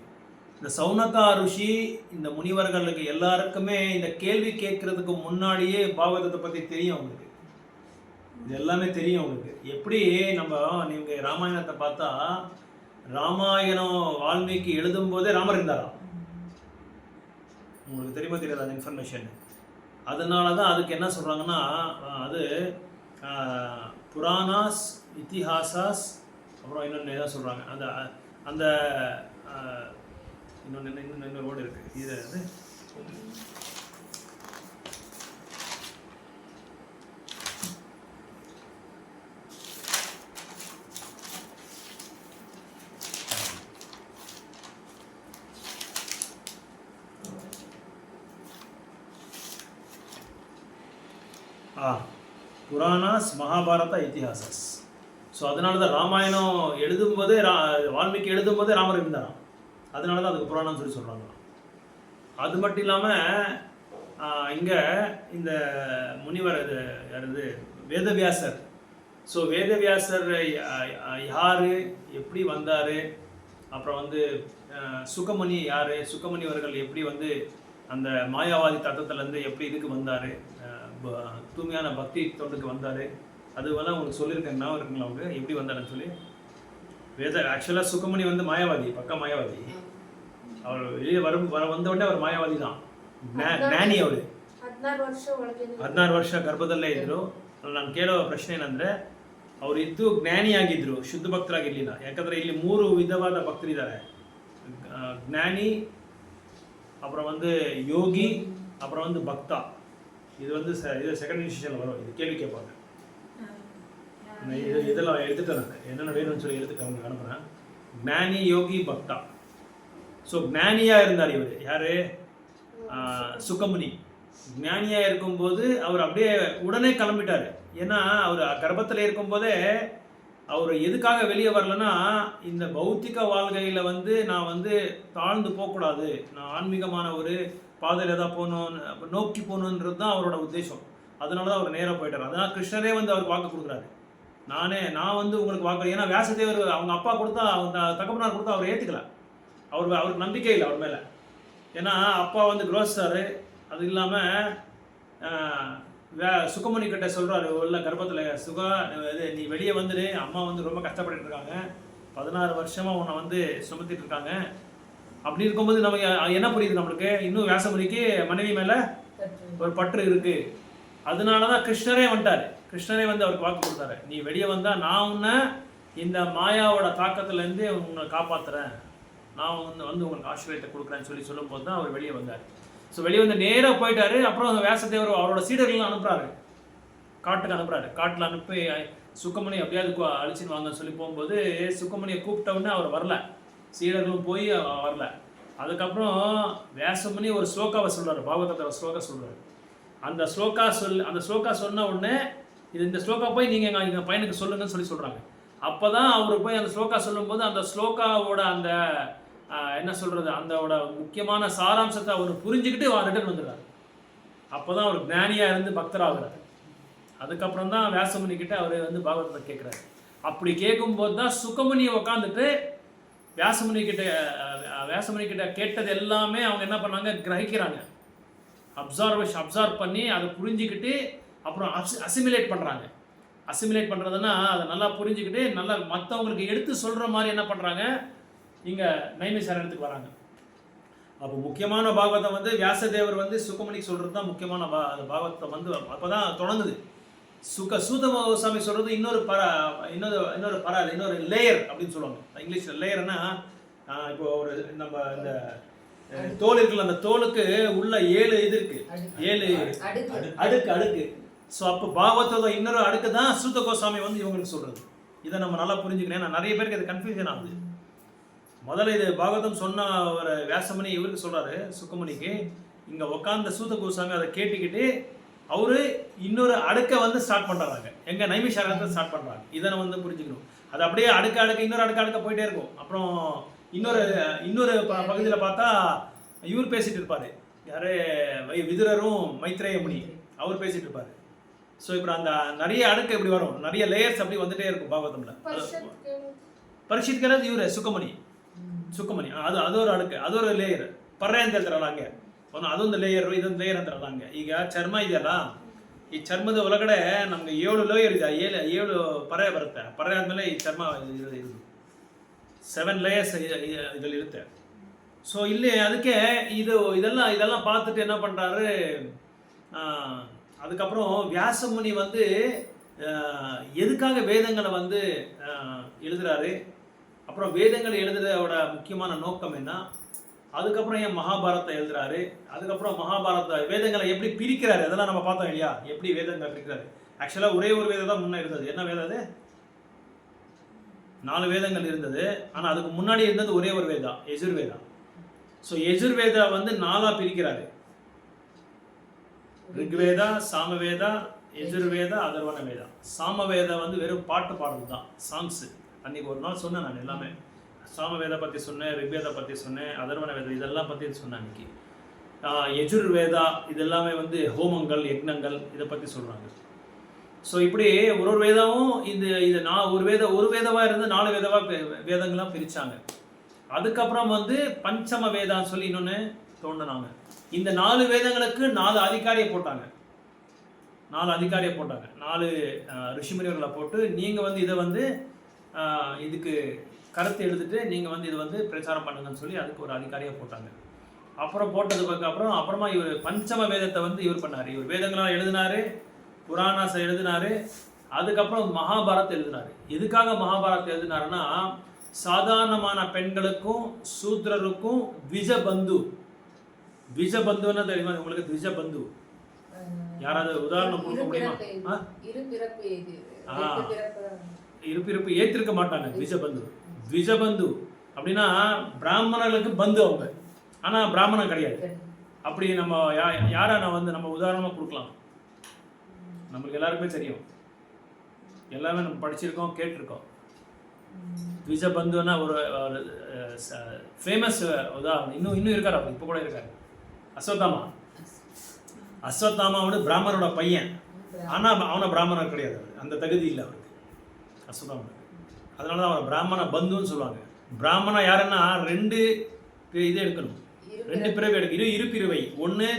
Speaker 1: இந்த சௌனகா ரிஷி இந்த முனிவர்களுக்கு எல்லாருக்குமே இந்த கேள்வி கேட்கறதுக்கு முன்னாடியே பாகவதத்தை பற்றி தெரியும் அவங்களுக்கு. இது எல்லாமே தெரியும் அவங்களுக்கு. எப்படி நீங்கள் ராமாயணத்தை பார்த்தா ராமாயணம் வால்மீகி எழுதும் போதே ராமர் இருந்தாராம். உங்களுக்கு தெரியுமா தெரியாது அந்த இன்ஃபர்மேஷன். அதனால தான் அதுக்கு என்ன சொல்கிறாங்கன்னா, அது புராணாஸ் இத்திஹாசாஸ், அப்புறம் இன்னொன்று என்ன சொல்கிறாங்க, அந்த அந்த இன்னொரு வேர்டு இருக்குது. இது புராணாஸ் மகாபாரத இத்திஹாசஸ். ஸோ அதனால தான் ராமாயணம் எழுதும்போதே வால்மீகி எழுதும்போதே ராமர் இருந்தாராம். அதனால தான் அதுக்கு புராணம்னு சொல்லி சொல்கிறாங்க. அது மட்டும் இல்லாமல் இங்கே இந்த முனிவர் யாரு வேதவியாசர். ஸோ வேதவியாசர் யார், எப்படி வந்தார், அப்புறம் வந்து சுகமுனி யார், சுகமுனிவர்கள் எப்படி வந்து அந்த மாயாவாதி தத்துவத்துலேருந்து எப்படி இதுக்கு வந்தார், தூய்மையான பக்தி தொண்டுக்கு வந்தார். அது வந்து உங்களுக்கு சொல்லியிருக்கேன், நான் இருக்குங்களா அவங்க எப்படி வந்தாருன்னு சொல்லி. ஆக்சுவலாக சுகமுனி வந்து மாயாவாதி, பக்கா மாயாவாதி. அவர் வெளியே வந்த உடனே அவர் மாயாவாதி தான், ಜ್ಞಾನಿ ಅವರು. 16 ವರ್ಷ ಗರ್ಭದಲ್ಲೇ ಇದ್ರು. ನಾನು ಕೇಳೋ ಪ್ರಶ್ನೆ ಏನಂದರೆ, ಅವರಿದ್ದು ಜ್ಞಾನಿಯಾಗಿದ್ದರು, ಶುದ್ಧ ಭಕ್ತರಾಗಿರಲಿಲ್ಲ. ಯಾಕಂದರೆ ಇಲ್ಲಿ 3 ವಿಧವಾದ ಭಕ್ತರಿದ್ದಾರೆ, ಜ್ಞಾನಿ, அப்புறம் வந்து யோகி, அப்புறம் வந்து பக்தா. இது வந்து இது செகண்ட் இனிஷியல் வரும். இது கேள்வி கேட்பாங்க. இதெல்லாம் எடுத்துட்டேன், என்னென்ன வேணும்னு சொல்லி எடுத்துட்டு அவங்க அனுப்புகிறேன். ஞானி, யோகி, பக்தா. ஸோ ஞானியாக இருந்தார் இவர் யார், சுகமுனி. ஞானியாக இருக்கும்போது அவர் அப்படியே உடனே கிளம்பிட்டார். ஏன்னா அவர் கர்ப்பத்தில் இருக்கும்போதே அவர் எதுக்காக வெளியே வரலன்னா, இந்த பௌத்திக வாழ்க்கையில் வந்து நான் வந்து தாழ்ந்து போகக்கூடாது, நான் ஆன்மீகமான ஒரு பாதையில் தான் போகணும், நோக்கி போகணுன்றது தான் அவரோட உத்தேசம். அதனால தான் அவர் நேராக போயிட்டார். அதனால் கிருஷ்ணரே வந்து அவருக்கு வாக்கு கொடுக்குறாரு, நான் வந்து உங்களுக்கு வாக்கு. ஏன்னா வியாசதேவர் அவங்க அப்பா கொடுத்தா, அவங்க தகப்பனார் கொடுத்தா அவர் ஏற்றுக்கல. அவருக்கு நம்பிக்கை இல்லை அவர் மேலே. ஏன்னா அப்பா வந்து குரோஸ்டாரு. அது இல்லாமல் சுகமுனி கிட்ட சொல்கிறாரு, உள்ள கர்ப்பத்தில் நீ வெளியே வந்துடு, அம்மா வந்து ரொம்ப கஷ்டப்பட்டு இருக்காங்க, 16 வருஷமாக உன்னை வந்து சுமத்திட்டு இருக்காங்க. அப்படி இருக்கும்போது நமக்கு என்ன புரியுது, நம்மளுக்கு இன்னும் வியாசமுனிக்கு மனைவி மேலே ஒரு பற்று இருக்குது. அதனால தான் கிருஷ்ணரே வந்துட்டார். கிருஷ்ணரே வந்து அவருக்கு வாக்கு கொடுத்தாரு, நீ வெளியே வந்தால் நான் உன்னை இந்த மாயாவோட தாக்கத்துலேருந்து உன்னை காப்பாற்றுறேன், நான் வந்து உங்களுக்கு ஆசீர்வாதத்தை கொடுக்குறேன்னு சொல்லும்போது தான் அவர் வெளியே வந்தார். ஸோ வெளியே வந்து நேராக போயிட்டார். அப்புறம் வியாசதேவர் அவரோட சீடர்கள்லாம் அனுப்புகிறாரு, காட்டுக்கு அனுப்புகிறாரு. காட்டில் அனுப்பி சுக்கமணி எப்படியாவது அழிச்சின்னு வாங்கன்னு சொல்லி போகும்போது சுக்கமணியை கூப்பிட்டவுடனே அவர் வரல, சீடர்களும் போய் வரல. அதுக்கப்புறம் வியாசமுனி ஒரு ஸ்லோகாவை சொல்கிறார், பாகவதத்தை ஒரு ஸ்லோகா சொல்கிறார். அந்த ஸ்லோகா சொன்ன உடனே இந்த ஸ்லோகா போய் நீங்கள் எங்கள் பையனுக்கு சொல்லுங்கன்னு சொல்கிறாங்க. அப்போ தான் அவர் போய் அந்த ஸ்லோகா சொல்லும்போது அந்த ஸ்லோகாவோட அந்த என்ன சொல்கிறது, அந்தோட முக்கியமான சாராம்சத்தை அவர் புரிஞ்சுக்கிட்டு ரிட்டர்ன் வந்துடுறாரு. அப்போ தான் அவர் ஞானியாக இருந்து பக்தராகிறார். அதுக்கப்புறம் தான் வியாசமுனி கிட்ட அவர் வந்து பாகவதத்தை கேட்குறாரு. அப்படி கேட்கும்போது தான் சுகமுனியை உட்காந்துட்டு வியாசமுனி கிட்ட கேட்டது எல்லாமே அவங்க என்ன பண்ணாங்க, கிரகிக்கிறாங்க. அப்சர்வ் பண்ணி அதை புரிஞ்சுக்கிட்டு அப்புறம் அசிமிலேட் பண்ணுறாங்க. அசிமிலேட் பண்ணுறதுன்னா அதை நல்லா புரிஞ்சுக்கிட்டு நல்லா மற்றவங்களுக்கு எடுத்து சொல்கிற மாதிரி என்ன பண்ணுறாங்க, இங்கே நைமிசாரத்துக்கு வராங்க. அப்போ முக்கியமான பாகவதம் வந்து வியாசதேவர் வந்து சுகமுனிக்கு சொல்கிறது தான் முக்கியமான பாகவதம் வந்து அப்போ தான் தொடங்குது. சூத கோசாமி சொல்றது இன்னொரு லேயர் அப்படின்னு சொல்லுவாங்க. இங்கிலீஷ்ல லேயர்னா இப்போ ஒரு நம்ம இந்த தோல் இருக்குல்ல, அந்த தோலுக்கு உள்ள 7 இது இருக்கு, 7 அடுக்கு. ஸோ அப்போ பாகவத்தோட இன்னொரு அடுக்கு தான் சூத கோசாமி வந்து இவங்களுக்கு சொல்றது. இதை நம்ம நல்லா புரிஞ்சுக்கணும். ஏன்னா நிறைய பேருக்கு இது கன்ஃபியூஷன் ஆகுது. முதல்ல இது பாகவதம் சொன்ன ஒரு வியாசமணி இவருக்கு சொல்றாரு, சுக்கமணிக்கு. இங்க உட்கார்ந்த சூத கோசாமி அதை கேட்டுக்கிட்டு அவரு இன்னொரு அடுக்கை வந்து ஸ்டார்ட் பண்றாங்க, எங்க நைமிஷாரத்தை ஸ்டார்ட் பண்றாங்க. இதை வந்து புரிஞ்சுக்கணும். அது அப்படியே அடுக்க இன்னொரு அடுக்க போயிட்டே இருக்கும். அப்புறம் இன்னொரு பகுதியில் பார்த்தா இவர் பேசிட்டு இருப்பாரு, யாரு விதுரரும் மைத்ரேய முனி, அவர் பேசிட்டு இருப்பாரு. ஸோ இப்போ அந்த நிறைய அடுக்கு எப்படி வரும், நிறைய லேயர்ஸ் அப்படி வந்துட்டே இருக்கும் பாகவதம்ல. பரிஷித்கிறது இவரு சுக்கமணி அது ஒரு அடுக்கு, அது ஒரு ಲೇಯರ್. ಪರ್ರೆ ಅಂತ ಹೇಳ್ತಾರಲ್ಲ ಹಂಗೆ, ಅದೊಂದು ಲೇಯರ್, ಇದೊಂದು ಲೇಯರ್ ಅಂತಾರಲ್ಲ ಹಂಗೆ. ಈಗ ಚರ್ಮ ಇದೆಯಲ್ಲ, ಈ ಚರ್ಮದ ಒಳಗಡೆ ನಮ್ಗೆ 7 ಲೇಯರ್ ಇದೆ, 7 ಪರ್ರೆ ಬರುತ್ತೆ. ಪರ್ರೆ ಆದಮೇಲೆ ಈ ಚರ್ಮ ಇದು 7 ಲೇಯರ್ಸ್ ಇದರಲ್ಲಿ ಇರುತ್ತೆ. ஸோ ಇಲ್ಲಿ ಅದಕ್ಕೆ இதெல்லாம் பார்த்துட்டு என்ன பண்ணுறாரு, அதுக்கப்புறம் வியாசமுனி வந்து எதுக்காக வேதங்களை வந்து எழுதுறாரு, அப்புறம் வேதங்களை எழுதுறதோட முக்கியமான நோக்கம் என்ன, அதுக்கப்புறம் ஏன் மகாபாரதத்தை எழுதுறாரு, அதுக்கப்புறம் மகாபாரத வேதங்களை எப்படி பிரிக்கிறாரு, அதெல்லாம் நம்ம பார்த்தோம் இல்லையா, எப்படி வேதங்களை பிரிக்கிறாரு. ஆக்சுவலாக ஒரே ஒரு வேதம் தான் முன்னே இருந்தது. என்ன வேதம் அது? 4 வேதங்கள் இருந்தது. ஆனால் அதுக்கு முன்னாடி இருந்தது ஒரே ஒரு வேதம், யஜுர்வேதா. ஸோ யஜுர்வேதா வந்து 4ஆக பிரிக்கிறாரு. ரிக்வேதா, சாமவேதா, யஜுர்வேதா, அதர்வண வேதா. சாமவேதா வந்து வெறும் பாட்டு பாடுறது தான், சாங்ஸு. அன்றைக்கி ஒரு நாள் சொன்னேன் நான் எல்லாமே. சாமவேதா பற்றி சொன்னேன், ரிக்வேதா பற்றி சொன்னேன், அதர்வண வேதம் இதெல்லாம் பற்றி சொன்னேன் அன்றைக்கி. யஜுர்வேதா இதெல்லாமே வந்து ஹோமங்கள், யக்னங்கள் இதை பற்றி சொல்கிறாங்க. ஸோ இப்படி ஒரு வேதமும் ஒரு வேதமாக இருந்து 4 வேதங்களாக பிரித்தாங்க. அதுக்கப்புறம் வந்து பஞ்சம வேதான்னு சொல்லி இன்னொன்று தோன்றினாங்க. இந்த 4 வேதங்களுக்கு 4 அதிகாரியை போட்டாங்க. 4 ரிஷிமுனிவர்களை போட்டு, நீங்கள் வந்து இதை வந்து இதுக்கு கருத்து எழுதிட்டு நீங்கள் வந்து இதை வந்து பிரச்சாரம் பண்ணுங்கன்னு சொல்லி அதுக்கு ஒரு அதிகாரியாக போட்டாங்க. அப்புறம் போட்டதுக்கு அப்புறமா இவர் பஞ்சம வேதத்தை வந்து இவர் பண்ணார். இவர் வேதங்களாக எழுதினார், புராணாஸை எழுதினார், அதுக்கப்புறம் மகாபாரத் எழுதினார். எதுக்காக மகாபாரத் எழுதினாருன்னா, சாதாரணமான பெண்களுக்கும் சூத்ரருக்கும் விஜபந்துன்னு தெரியுமா உங்களுக்கு? விஜபந்து யாராவது உதாரணம் கொடுக்க முடியுமா? இருப்பிறப்பு ஏற்றிருக்க மாட்டாங்க. விஜபந்து அப்படின்னா பிராமணர்களுக்கு பந்து அவங்க, ஆனால் பிராமணன் கிடையாது. அப்படி நம்ம யாரை நம்ம உதாரணமாக கொடுக்கலாம். நம்மளுக்கு எல்லாருக்குமே தெரியும், எல்லாமே நம்ம படிச்சிருக்கோம், கேட்டிருக்கோம். விஜபந்துன்னா ஒரு ஃபேமஸ் உதாரணம். இன்னும் இருக்கார், அவர் இப்போ கூட இருக்கார். அஸ்வத்தாமாவோட பிராமணரோட பையன், ஆனால் அவனை பிராமணர் கிடையாது, அந்த தகுதி இல்லை அவருக்கு அஸ்வத்தாமனுக்கு. அதனால தான் அவனை பிராமண பந்துன்னு சொல்லுவாங்க. பிராமணா யாருன்னா 2 இது எடுக்கணும், 2 பிறவி எடுக்கணும். இரு பிறவை, ஒன்று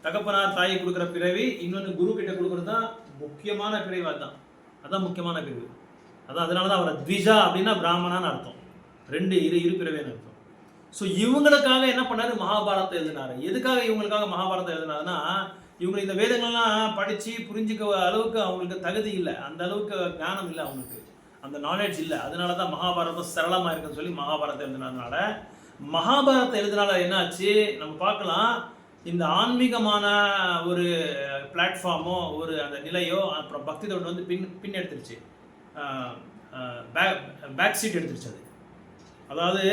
Speaker 1: தகப்பனார் தாயை கொடுக்குற பிறவி, இன்னொன்று குரு கிட்ட கொடுக்குறது தான் முக்கியமான பிறவி. அதுதான் முக்கியமான பிறவி. அதனால தான் அவரை த்விஜா அப்படின்னா பிராமணான்னு அர்த்தம். 2 இரு பிறவின்னு அர்த்தம். ஸோ இவங்களுக்காக என்ன பண்ணாரு, மகாபாரதத்தை எழுதினாரு. எதுக்காக இவங்களுக்காக மகாபாரதம் எழுதினாருன்னா, இவங்க இந்த வேதங்கள்லாம் படித்து புரிஞ்சுக்க அளவுக்கு அவங்களுக்கு தகுதி இல்லை, அந்த அளவுக்கு ஞானம் இல்லை, அவங்களுக்கு அந்த நாலேஜ் இல்லை. அதனால தான் மகாபாரதம் சரளமாக இருக்குன்னு சொல்லி மகாபாரதம் எழுதினதுனால. மகாபாரதம் எழுதினால என்னாச்சு நம்ம பார்க்கலாம். இந்த ஆன்மீகமான ஒரு பிளாட்ஃபார்மோ ஒரு அந்த நிலையோ அப்புறம் பக்தி தொண்டு வந்து பின் எடுத்துருச்சு, பேக் சீட் எடுத்துருச்சு. அதாவது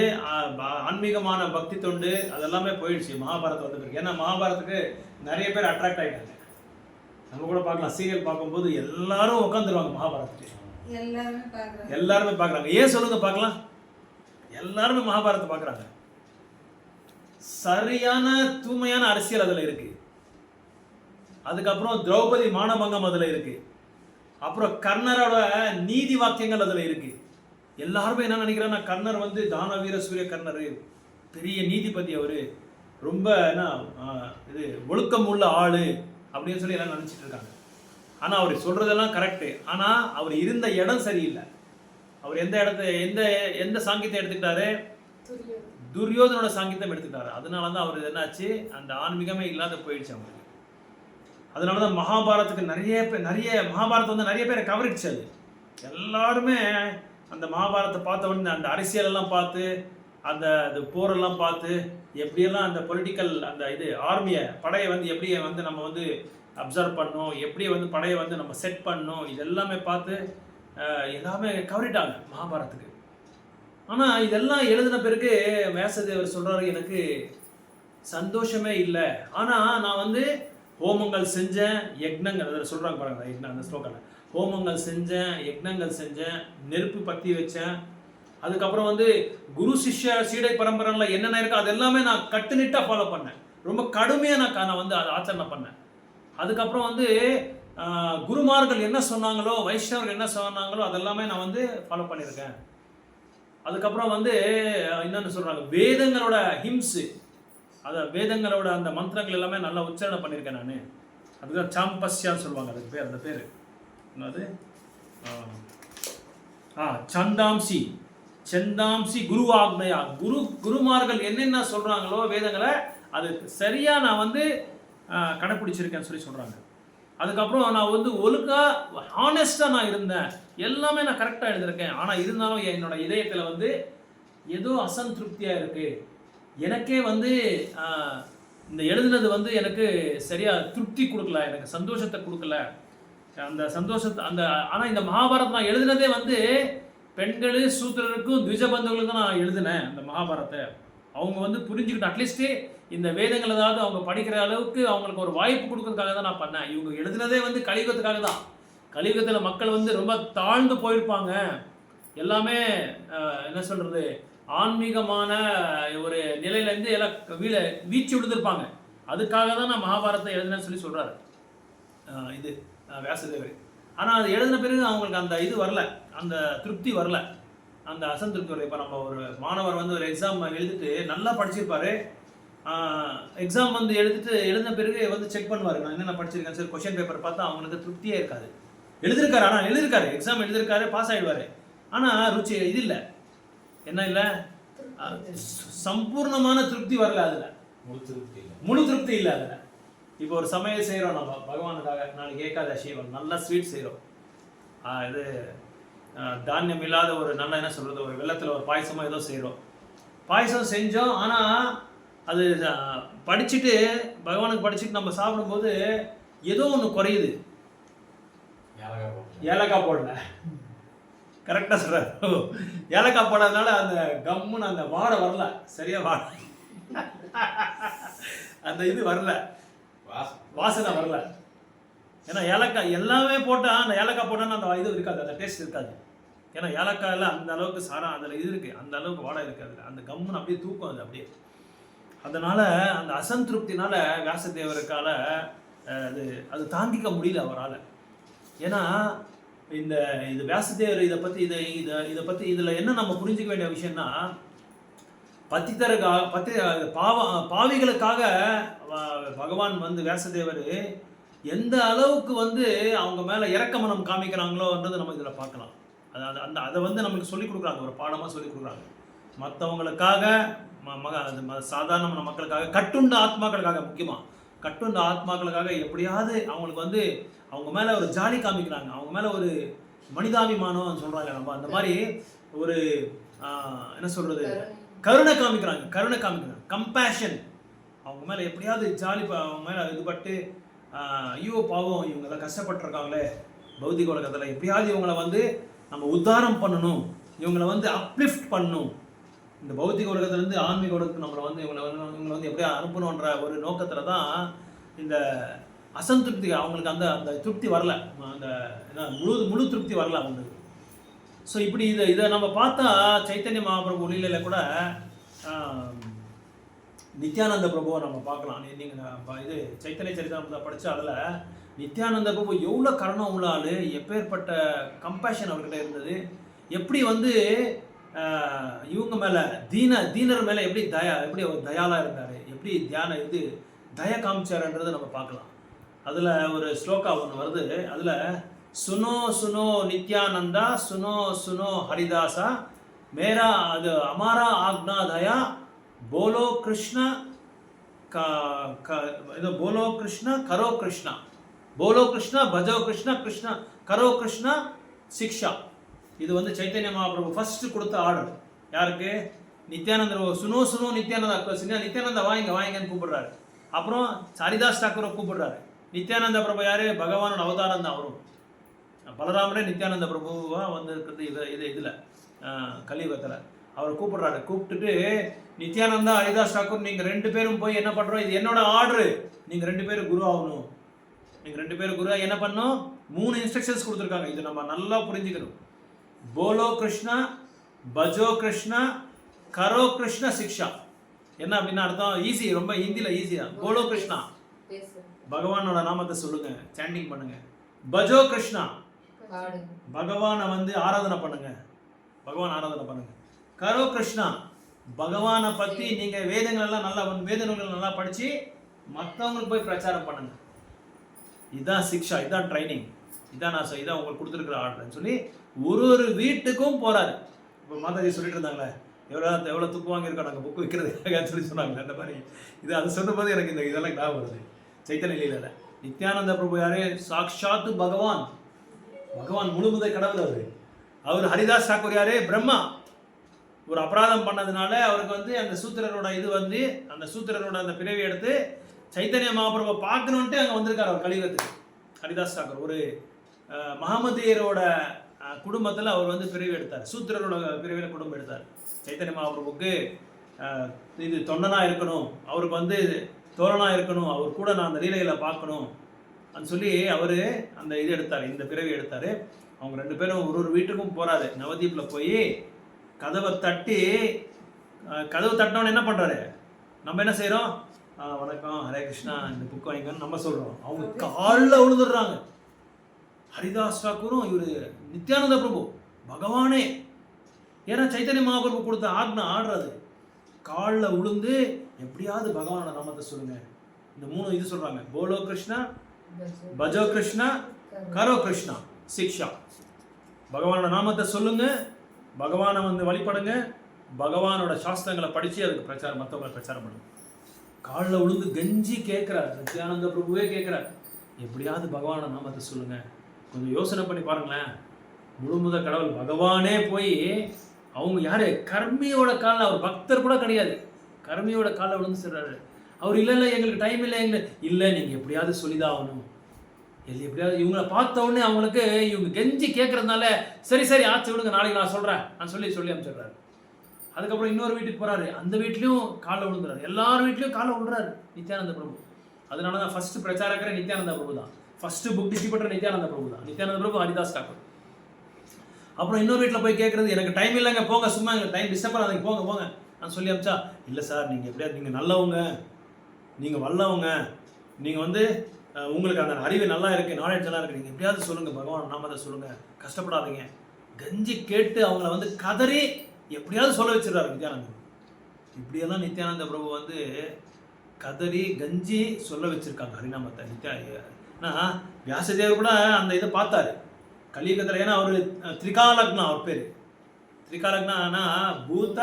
Speaker 1: ஆன்மீகமான பக்தி தொண்டு அதெல்லாமே போயிடுச்சு மகாபாரதம் வந்துருக்கு. ஏன்னா மகாபாரதத்துக்கு நிறைய பேர் அட்ராக்ட் ஆகிட்டாங்க. நம்ம கூட பார்க்கலாம், சீரியல் பார்க்கும்போது எல்லாரும் உட்காந்துருவாங்க மகாபாரதத்துக்கு, எல்லாருமே பார்க்குறாங்க. ஏன் சொல்லுங்க பார்க்கலாம், எல்லாருமே மகாபாரதத்தை பார்க்குறாங்க. சரியான தூய்மையான அரசியல் அதில் இருக்கு. அதுக்கப்புறம் திரௌபதி மானபங்கம் அதில் இருக்கு. அப்புறம் கர்ணரோட நீதி வாக்கியங்கள் அதில் இருக்கு. எல்லாருமே என்ன நினைக்கிறாங்கன்னா, கர்ணர் வந்து தானவீர சூரிய கர்ணர், பெரிய நீதிபதி, அவர் ரொம்ப என்ன இது ஒழுக்கம் உள்ள ஆளு அப்படின்னு சொல்லி எல்லாம் நினச்சிட்டு இருக்காங்க. ஆனால் அவர் சொல்றதெல்லாம் கரெக்டு. ஆனால் அவர் இருந்த இடம் சரியில்லை. அவர் எந்த சாங்கியத்தை எடுத்துக்கிட்டாரு, துரியோதனோட சாங்கியத்தை எடுத்துக்கிட்டாரு. அதனால தான் அவர் என்னாச்சு, அந்த ஆன்மீகமே இல்லாத போயிடுச்சு அவங்களுக்கு. அதனால தான் மகாபாரதத்துக்கு நிறைய மகாபாரதம் வந்து நிறைய பேரை கவரிச்சு. அது எல்லாருமே அந்த மகாபாரதத்தை பார்த்த உடனே அந்த அரசியலெல்லாம் பார்த்து அந்த போரெல்லாம் பார்த்து எப்படியெல்லாம் அந்த பொலிட்டிக்கல் அந்த இது ஆர்மியை படையை வந்து எப்படி வந்து நம்ம வந்து அப்சர்வ் பண்ணோம், எப்படி வந்து படையை வந்து நம்ம செட் பண்ணோம், இதெல்லாமே பார்த்து எல்லாமே கவரிட்டாங்க மகாபாரதத்துக்கு. ஆனால் இதெல்லாம் எழுதின பிறகு வியாசதேவர் சொல்கிறாரு, எனக்கு சந்தோஷமே இல்லை. ஆனால் நான் வந்து ஹோமங்கள் செஞ்சேன், யக்னங்கள் அதில் சொல்கிறாங்க பாருங்க, யக்னம் அந்த ஸ்லோகத்தில் ஹோமங்கள் செஞ்சேன், யக்னங்கள் செஞ்சேன், நெருப்பு பற்றி வச்சேன். அதுக்கப்புறம் வந்து குரு சிஷ்ய சீடை பரம்பரையில் என்னென்ன இருக்கோ அது எல்லாமே நான் கட்டுனிட்டாக ஃபாலோ பண்ணேன். ரொம்ப கடுமையாக நான் வந்து அதை ஆச்சரணை பண்ணேன். அதுக்கப்புறம் வந்து குருமார்கள் என்ன சொன்னாங்களோ, வைஷ்ணவர்கள் என்ன சொன்னாங்களோ அதெல்லாமே நான் வந்து ஃபாலோ பண்ணியிருக்கேன். அதுக்கப்புறம் வந்து என்னென்னு சொல்கிறாங்க, வேதங்களோட ஹிம்ஸு, அதை வேதங்களோட அந்த மந்திரங்கள் எல்லாமே நல்லா உச்சாரணை பண்ணியிருக்கேன் நான். அதுதான் சாம்பஸ்யான்னு சொல்லுவாங்க அதுக்கு பேர். அந்த பேர் என்னது, சந்தாம்சி குரு ஆக்னையா. குருமார்கள் என்னென்ன சொல்கிறாங்களோ வேதங்களை அது சரியாக நான் வந்து கடைப்பிடிச்சிருக்கேன்னு சொல்லி சொல்கிறாங்க. அதுக்கப்புறம் நான் வந்து ஒழுங்காக ஹானஸ்டாக நான் இருந்தேன், எல்லாமே நான் கரெக்டாக எழுதியிருக்கேன். ஆனால் இருந்தாலும் என்னோட இதயத்தில் வந்து ஏதோ அசந்திருப்தியாக இருக்குது. எனக்கே வந்து இந்த எழுதுனது வந்து எனக்கு சரியாக திருப்தி கொடுக்கல, எனக்கு சந்தோஷத்தை கொடுக்கல. அந்த சந்தோஷத்தை ஆனால் இந்த மகாபாரதம் நான் எழுதுனதே வந்து பெண்கள் சூத்திரருக்கும் துவிஜபந்துகளுக்கும் நான் எழுதினேன். அந்த மகாபாரத்தை அவங்க வந்து புரிஞ்சுக்கிட்டு அட்லீஸ்ட்டு இந்த வேதங்கள் ஏதாவது அவங்க படிக்கிற அளவுக்கு அவங்களுக்கு ஒரு வாய்ப்பு கொடுக்கறதுக்காக தான் நான் பண்ணேன். இவங்க எழுதினதே வந்து கலியுகத்துக்காக தான். கலியுகத்தில் மக்கள் வந்து ரொம்ப தாழ்ந்து போயிருப்பாங்க, எல்லாமே என்ன சொல்கிறது, ஆன்மீகமான ஒரு நிலையிலேருந்து எல்லாம் வீழ்ச்சி விழுந்திருப்பாங்க. அதுக்காக தான் நான் மகாபாரதத்தை எழுதினேன்னு சொல்லி சொல்கிறாரு இது வியாசதேவர். ஆனால் அது எழுதின பிறகு அவங்களுக்கு அந்த இது வரல, அந்த திருப்தி வரல, அந்த அசந்திருப்தி வரல. இப்போ நம்ம ஒரு மாணவர் வந்து ஒரு எக்ஸாம் எழுதிட்டு நல்லா படிச்சிருப்பாரு, எக்ஸாம் வந்து எழுதின பிறகு வந்து செக் பண்ணுவார், நான் என்னென்ன படிச்சிருக்கேன் சார், கொஷின் பேப்பர் பார்த்தா அவங்களுக்கு திருப்தியே இருக்காது. எழுதிருக்காரு, ஆனால் எழுதிருக்காரு, எக்ஸாம் எழுதிருக்காரு, பாஸ் ஆகிடுவார். ஆனால் ருச்சி இது இல்லை, என்ன இல்லை, சம்பூர்ணமான திருப்தி வரல, அதில் முழு திருப்தி இல்லை அதில். இப்போ ஒரு சமையல் செய்கிறோம் நம்ம பகவானுக்காக, நாளைக்கு ஏகாதசி ஒரு நல்ல ஸ்வீட் செய்கிறோம், இது தானியம் இல்லாத ஒரு நல்ல என்ன சொல்கிறது, ஒரு வெள்ளத்தில் ஒரு பாயசமாக ஏதோ செய்கிறோம், பாயசம் செஞ்சோம். ஆனால் அது படிச்சுட்டு பகவானுக்கு படிச்சுட்டு நம்ம சாப்பிடும்போது ஏதோ ஒன்று குறையுது, ஏலக்காய் போடல, கரெக்டாக சொல்கிறார், ஏலக்காய் போடாதனால அந்த கம்முன்னு அந்த வாடை வரல, சரியாக வாடை அந்த இது வரல, வாசனை வரல. ஏன்னா ஏலக்காய் எல்லாமே போட்டால், அந்த ஏலக்காய் போட்டால் அந்த இது இருக்காது, அந்த டேஸ்ட் இருக்காது. ஏன்னா ஏலக்காயில் அந்த அளவுக்கு சாரம் அதில் இது இருக்குது, அந்த அளவுக்கு வாடை இருக்காது, அந்த கம்முன்னு அப்படியே தூக்கும் அது அப்படியே. அதனால் அந்த அசந்திருப்தினால வியாசதேவருக்கால அது தாங்கிக்க முடியல அவரால். ஏன்னா இது வியாசதேவர் இதை பற்றி இதில் என்ன நம்ம புரிஞ்சிக்க வேண்டிய விஷயம்னா, பாவிகளுக்காக பகவான் வந்து வியாசதேவர் எந்த அளவுக்கு வந்து அவங்க மேலே இரக்கமனம் காமிக்கிறாங்களோன்றது நம்ம இதில் பார்க்கலாம். அதை வந்து நமக்கு சொல்லிக் கொடுக்குறாங்க, ஒரு பாடமாக சொல்லிக் கொடுக்குறாங்க. மற்றவங்களுக்காக சாதாரண மக்களுக்காக, கட்டுண்ட ஆத்மாக்களுக்காக, முக்கியமாக கட்டுண்ட ஆத்மாக்களுக்காக எப்படியாவது அவங்களுக்கு வந்து அவங்க மேலே ஒரு ஜாலி காமிக்கிறாங்க, அவங்க மேலே ஒரு மனிதாபிமானம் சொல்கிறாங்க. நம்ம அந்த மாதிரி ஒரு என்ன சொல்கிறது, கருணை காமிக்கிறாங்க, கம்பேஷன். அவங்க மேலே எப்படியாவது ஜாலி, அவங்க மேலே இதுபட்டு ஐயோ பாவம் இவங்கெல்லாம் கஷ்டப்பட்டுருக்காங்களே பௌதிக உலகத்தில், எப்படியாவது இவங்களை வந்து நம்ம உத்தாரம் பண்ணணும், இவங்களை வந்து அப்லிஃப்ட் பண்ணணும், இந்த பௌதிக உலகத்துலேருந்து ஆன்மீக உலகத்துக்கு நம்மளை வந்து இவங்களை வந்து எப்படியா அனுப்பணுன்ற ஒரு நோக்கத்தில் தான் இந்த அசந்திருப்தி அவங்களுக்கு அந்த திருப்தி வரல, அந்த முழு திருப்தி வரல அவங்களுக்கு. ஸோ இப்படி இதை நம்ம பார்த்தா சைத்தன்ய மகாபிரபு லீலையில் கூட நித்யானந்த பிரபுவை நம்ம பார்க்கலாம். நீங்கள் இது சைத்தன்ய சரித்திரம் படித்தா அதில் நித்யானந்த பிரபு எவ்வளோ கருணம் உள்ள ஆள், எப்பேற்பட்ட கம்பேஷன் அவர்கிட்ட இருந்தது, எப்படி வந்து இவங்க மேலே தீனர் மேலே எப்படி ஒரு தயாலாக இருந்தார், எப்படி தய காமிச்சாருன்றதை நம்ம பார்க்கலாம். அதில் ஒரு ஸ்லோகா ஒன்று வருது, அதில் சுனோ சுனோ நித்யானந்தா சுனோ சுனோ ஹரிதாசா மேரா அது அமாரா ஆக்னா தயா போலோ கிருஷ்ண போலோ கிருஷ்ண கரோ கிருஷ்ணா போலோ கிருஷ்ணா, பஜோ கிருஷ்ணா, கிருஷ்ணா கரோ கிருஷ்ணா சிக்ஷா. இது வந்து சைத்தன்ய மகாபிரபு ஃபர்ஸ்ட் கொடுத்த ஆர்டர். யாருக்கு? நித்யானந்த. சுனோ சுனோ நித்யானந்தா. நித்யானந்தா வாங்கன்னு கூப்பிடுறாரு. அப்புறம் ஹரிதாஸ் தாக்கூரை கூப்பிடுறாரு. நித்யானந்த பிரபு யாரு? பகவானோட அவதாரம் தான். அவரும் பலராமரே நித்யானந்த பிரபுவா வந்து இருக்கிறது இதில் கலியுகத்தில். அவரை கூப்பிடுறாரு. கூப்பிட்டுட்டு நித்யானந்தா, ஹரிதாஸ் தாக்கூர், நீங்கள் 2 பேரும் போய் என்ன பண்ணுறோம், இது என்னோட ஆர்டரு, நீங்கள் 2 பேரும் குரு ஆகணும். நீங்கள் 2 பேரும் குரு என்ன பண்ணணும்? 3 இன்ஸ்ட்ரக்ஷன்ஸ் கொடுத்துருக்காங்க. இது நம்ம நல்லா புரிஞ்சுக்கணும். போலோ கிருஷ்ணா, பஜோ கிருஷ்ணா, கரோ கிருஷ்ணா சிக்ஷா. என்ன அப்படின்னு அர்த்தம்? ஈஸி, ரொம்ப ஹிந்தியில் ஈஸியா. போலோ கிருஷ்ணா, பகவானோட நாமத்தை சொல்லுங்க, சாண்டிங் பண்ணுங்க. பஜோ கிருஷ்ணா, பகவானை வந்து ஆராதனை பண்ணுங்க, பகவான் ஆராதனை பண்ணுங்க. கரோ கிருஷ்ணா, பகவானை பற்றி நீங்கள் வேதங்கள் எல்லாம் நல்லா வேத நூல்கள் நல்லா படித்து மற்றவங்களுக்கு போய் பிரச்சாரம் பண்ணுங்க. இதுதான் சிக்ஷா, இதுதான் ட்ரைனிங், இதான் இதான் உங்களுக்கு கொடுத்துருக்குற ஆர்டர்னு சொல்லி ஒரு வீட்டுக்கும் போகிறாரு. இப்போ மாதாஜி சொல்லிட்டு இருந்தாங்களே, எவ்வளோ துப்பு வாங்கியிருக்கோம் நாங்கள் புக்கு விற்கிறதுக்காக சொல்லி சொன்னாங்க. அந்த மாதிரி இது அது சொன்னபோது எனக்கு இந்த இதெல்லாம் ஞாபகம் வருது. சைத்தன்ய லீலையில நித்யானந்த பிரபு யாரு? சாக்ஷாத்து பகவான், பகவான் முழுமுதல் கடவுள். அவர் ஹரிதாஸ் தாக்கூர் யாரு? பிரம்மா. ஒரு அபராதம் பண்ணதுனால அவருக்கு வந்து அந்த சூத்திரரோட அந்த சூத்திரரோட அந்த பிறவி எடுத்து சைத்தன்ய மகாபிரபு பார்க்கணுன்ட்டு அங்கே வந்திருக்காரு அவர் கலியுகத்துக்கு. ஹரிதாஸ் தாக்கூர் ஒரு மஹமதியரோட குடும்பத்தில் அவர் வந்து பிறவி எடுத்தார். சூத்திரரோட பிறவியில் குடும்பம் எடுத்தார். சைத்தன்ய மகாபிரபுக்கு இது தொண்டனாக இருக்கணும், அவருக்கு வந்து தோழனாக இருக்கணும், அவர் கூட நான் அந்த லீலைகளை பார்க்கணும் அப்படின்னு சொல்லி அவர் அந்த இது எடுத்தார், இந்த பிறவி எடுத்தார். அவங்க 2 பேரும் ஒரு வீட்டுக்கும் போகிறாரு. நவதீப்பில் போய் கதவை தட்டினவன என்ன பண்ணுறாரு? நம்ம என்ன செய்கிறோம்? வணக்கம், ஹரே கிருஷ்ணா, இந்த புக் வாங்கிக்கன்னு நம்ம சொல்கிறோம். அவங்க காலில் விழுந்துடுறாங்க. ஹரிதாஸ் தாக்கூரும் இவர் நித்யானந்த பிரபு பகவானே, ஏன்னா சைத்தன்ய மகாபிரபு கொடுத்த ஆர்டர் அது. காலில் விழுந்து எப்படியாவது பகவானோட நாமத்தை சொல்லுங்க. இந்த 3 இது சொல்றாங்க. போலோ கிருஷ்ணா, பஜோ கிருஷ்ணா, கரோ கிருஷ்ணா சிக்ஷா. பகவானோட நாமத்தை சொல்லுங்க, பகவானை வந்து வழிபடுங்க, பகவானோட சாஸ்திரங்களை படித்து அதுக்கு பிரச்சாரம், மற்றவங்களை பிரச்சாரம் பண்ணுங்க. காலில் விழுந்து கெஞ்சி கேட்குறார். நித்யானந்த பிரபுவே கேட்குறார், எப்படியாவது பகவானோட நாமத்தை சொல்லுங்க. கொஞ்சம் யோசனை பண்ணி பாருங்களேன். முழுமுத கடவுள் பகவானே போய் அவங்க யாரு? கர்மியோட காலில், அவர் பக்தர் கூட கிடையாது, கர்மியோட காலில் விழுந்து சொல்றாரு. அவர் இல்லை எங்களுக்கு டைம் இல்லை, இல்லை நீங்கள் எப்படியாவது சொல்லிதான் ஆகணும், எப்படியாவது. இவங்களை பார்த்த உடனே அவங்களுக்கு இவங்க கெஞ்சி கேட்கறதுனால சரி ஆச்சு விடுங்க, நாளைக்கு நான் சொல்கிறேன் நான் சொல்லி அனுப்பிச்சிடுறாரு. அதுக்கப்புறம் இன்னொரு வீட்டுக்கு போகிறாரு. அந்த வீட்லேயும் காலில் விழுந்துறாரு. எல்லார் வீட்லேயும் காலில் விழுறாரு நித்யானந்த பிரபு. அதனால தான் ஃபர்ஸ்ட் பிரச்சாரக்கிற நித்யானந்த பிரபு தான், ஃபர்ஸ்ட் புக் டிஸ்ட்ரிபியூட்டர் நித்யானந்த பிரபு தான். நித்யானந்த பிரபு, ஹரிதாஸ் தாக்கூர். அப்புறம் இன்னொரு வீட்டில் போய் கேட்குறது, எனக்கு டைம் இல்லைங்க, போங்க, சும்மா எங்கள் டைம் டிஸ்டர்ப் பண்ணாதீங்க, போங்க நான் சொல்லி அனுப்பிச்சா, இல்லை சார் நீங்கள் எப்படியாவது, நீங்கள் நல்லவங்க, நீங்கள் வல்லவங்க, நீங்கள் வந்து உங்களுக்கு அந்த அறிவு நல்லா இருக்குது, நாலேஜ் நல்லா இருக்குது, நீங்கள் எப்படியாவது சொல்லுங்கள், பகவான் நாமத்தை சொல்லுங்கள், கஷ்டப்படாதீங்க. கஞ்சி கேட்டு அவங்கள வந்து கதறி எப்படியாவது சொல்ல வச்சிடறாரு நித்யானந்தர். இப்படியெல்லாம் நித்யானந்த பிரபு வந்து கதறி கஞ்சி சொல்ல வச்சிருக்காங்க ஹரிநாமத்தை. ஏன்னா வியாசதேவர் கூட அந்த இதை பார்த்தாரு கலியுகத்தில். ஏன்னா அவர் திரிகாலக்னா, அவர் பேர் திரிகாலக்னா. ஆனால் பூத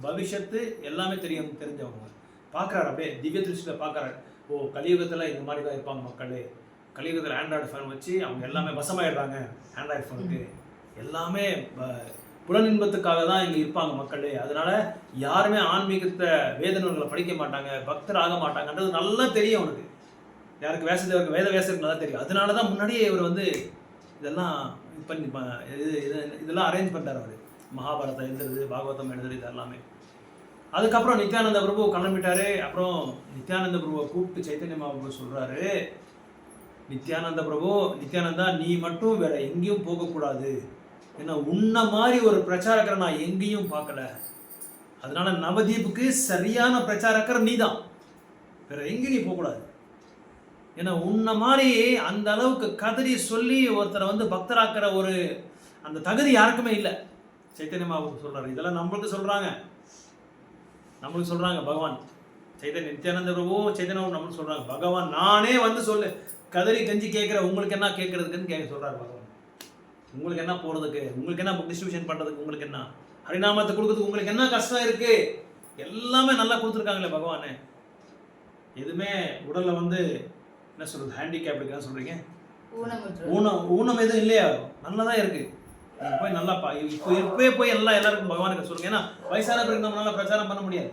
Speaker 1: பவிஷ்யத்து எல்லாமே தெரிஞ்சவங்க. பார்க்குறாரு, அப்படியே திவ்ய திருஷ்டியில் பார்க்குறாரு. ஓ, கலியுகத்தில் இந்த மாதிரி தான் இருப்பாங்க மக்கள். கலியுகத்தில் ஆண்ட்ராய்டு ஃபோன் வச்சு அவங்க எல்லாமே வசமாயிடுறாங்க. ஆண்ட்ராய்டு ஃபோனுக்கு எல்லாமே புலனின்பத்துக்காக தான் இங்கே இருப்பாங்க மக்கள். அதனால யாருமே ஆன்மீகத்தை வேத நூல்களை படிக்க மாட்டாங்க, பக்தர் ஆக மாட்டாங்கன்றது நல்லா தெரியும் அவனுக்கு. யாருக்கு? வேசதேவருக்கு, வேத வேசருக்கு நல்லா தெரியும். அதனால தான் முன்னாடியே இவர் வந்து இதெல்லாம் பண்ணி இதெல்லாம் அரேஞ்ச் பண்ணுறாரு. அவர் மகாபாரதம் எழுதுறது, பாகவதம் எழுதுறது, இது எல்லாமே. அதுக்கப்புறம் நித்யானந்த பிரபு கிளம்பிட்டாரு. அப்புறம் நித்யானந்த பிரபுவை கூப்பிட்டு சைத்தன்ய மகாபிரபு சொல்கிறாரு, நித்யானந்தா நீ மட்டும் வேற எங்கேயும் போகக்கூடாது. ஏன்னா உன்ன மாதிரி ஒரு பிரச்சாரக்கரை நான் எங்கேயும் பார்க்கல. அதனால நவதீப்புக்கு சரியான பிரச்சாரக்கரை நீ தான், வேற எங்கேயும் நீ போகக்கூடாது. ஏன்னா உன்ன மாதிரி அந்த அளவுக்கு கதறி சொல்லி ஒருத்தரை வந்து பக்தராக்கிற ஒரு அந்த தகுதி யாருக்குமே இல்லை. சைத்தன்ய மகாபிரபு சொல்றாரு. இதெல்லாம் நம்மளுக்கு சொல்றாங்க பகவான். நித்யானந்த பிரபு சைத்தன்ய நம்மளுக்கு சொல்றாங்க. பகவான் நானே வந்து சொல்லு, கதறி கஞ்சி கேட்குற உங்களுக்கு என்ன கேட்கறதுக்குன்னு கேட்க சொல்றாரு பகவான். உங்களுக்கு என்ன போகிறதுக்கு, உங்களுக்கு என்ன புக் டிஸ்ட்ரிபியூஷன் பண்ணுறதுக்கு, உங்களுக்கு என்ன ஹரிநாமத்தை கொடுக்குறதுக்கு உங்களுக்கு என்ன கஷ்டம் இருக்கு? எல்லாமே நல்லா கொடுத்துருக்காங்களே பகவானே. எதுவுமே உடலில் வந்து என்ன சொல்கிறது, ஹேண்டிகேப்டுக்கு என்ன சொல்கிறீங்க,
Speaker 4: ஊனமுற்று
Speaker 1: ஊனம் எதுவும் இல்லையா, நல்லா தான் இருக்குது. நீங்கள் போய் நல்லா இப்போவே போய் எல்லாருக்கும் பகவானுக்கு சொல்லுங்கள். ஏன்னா வயசான பிறகு நம்மளால பிரச்சாரம் பண்ண முடியாது.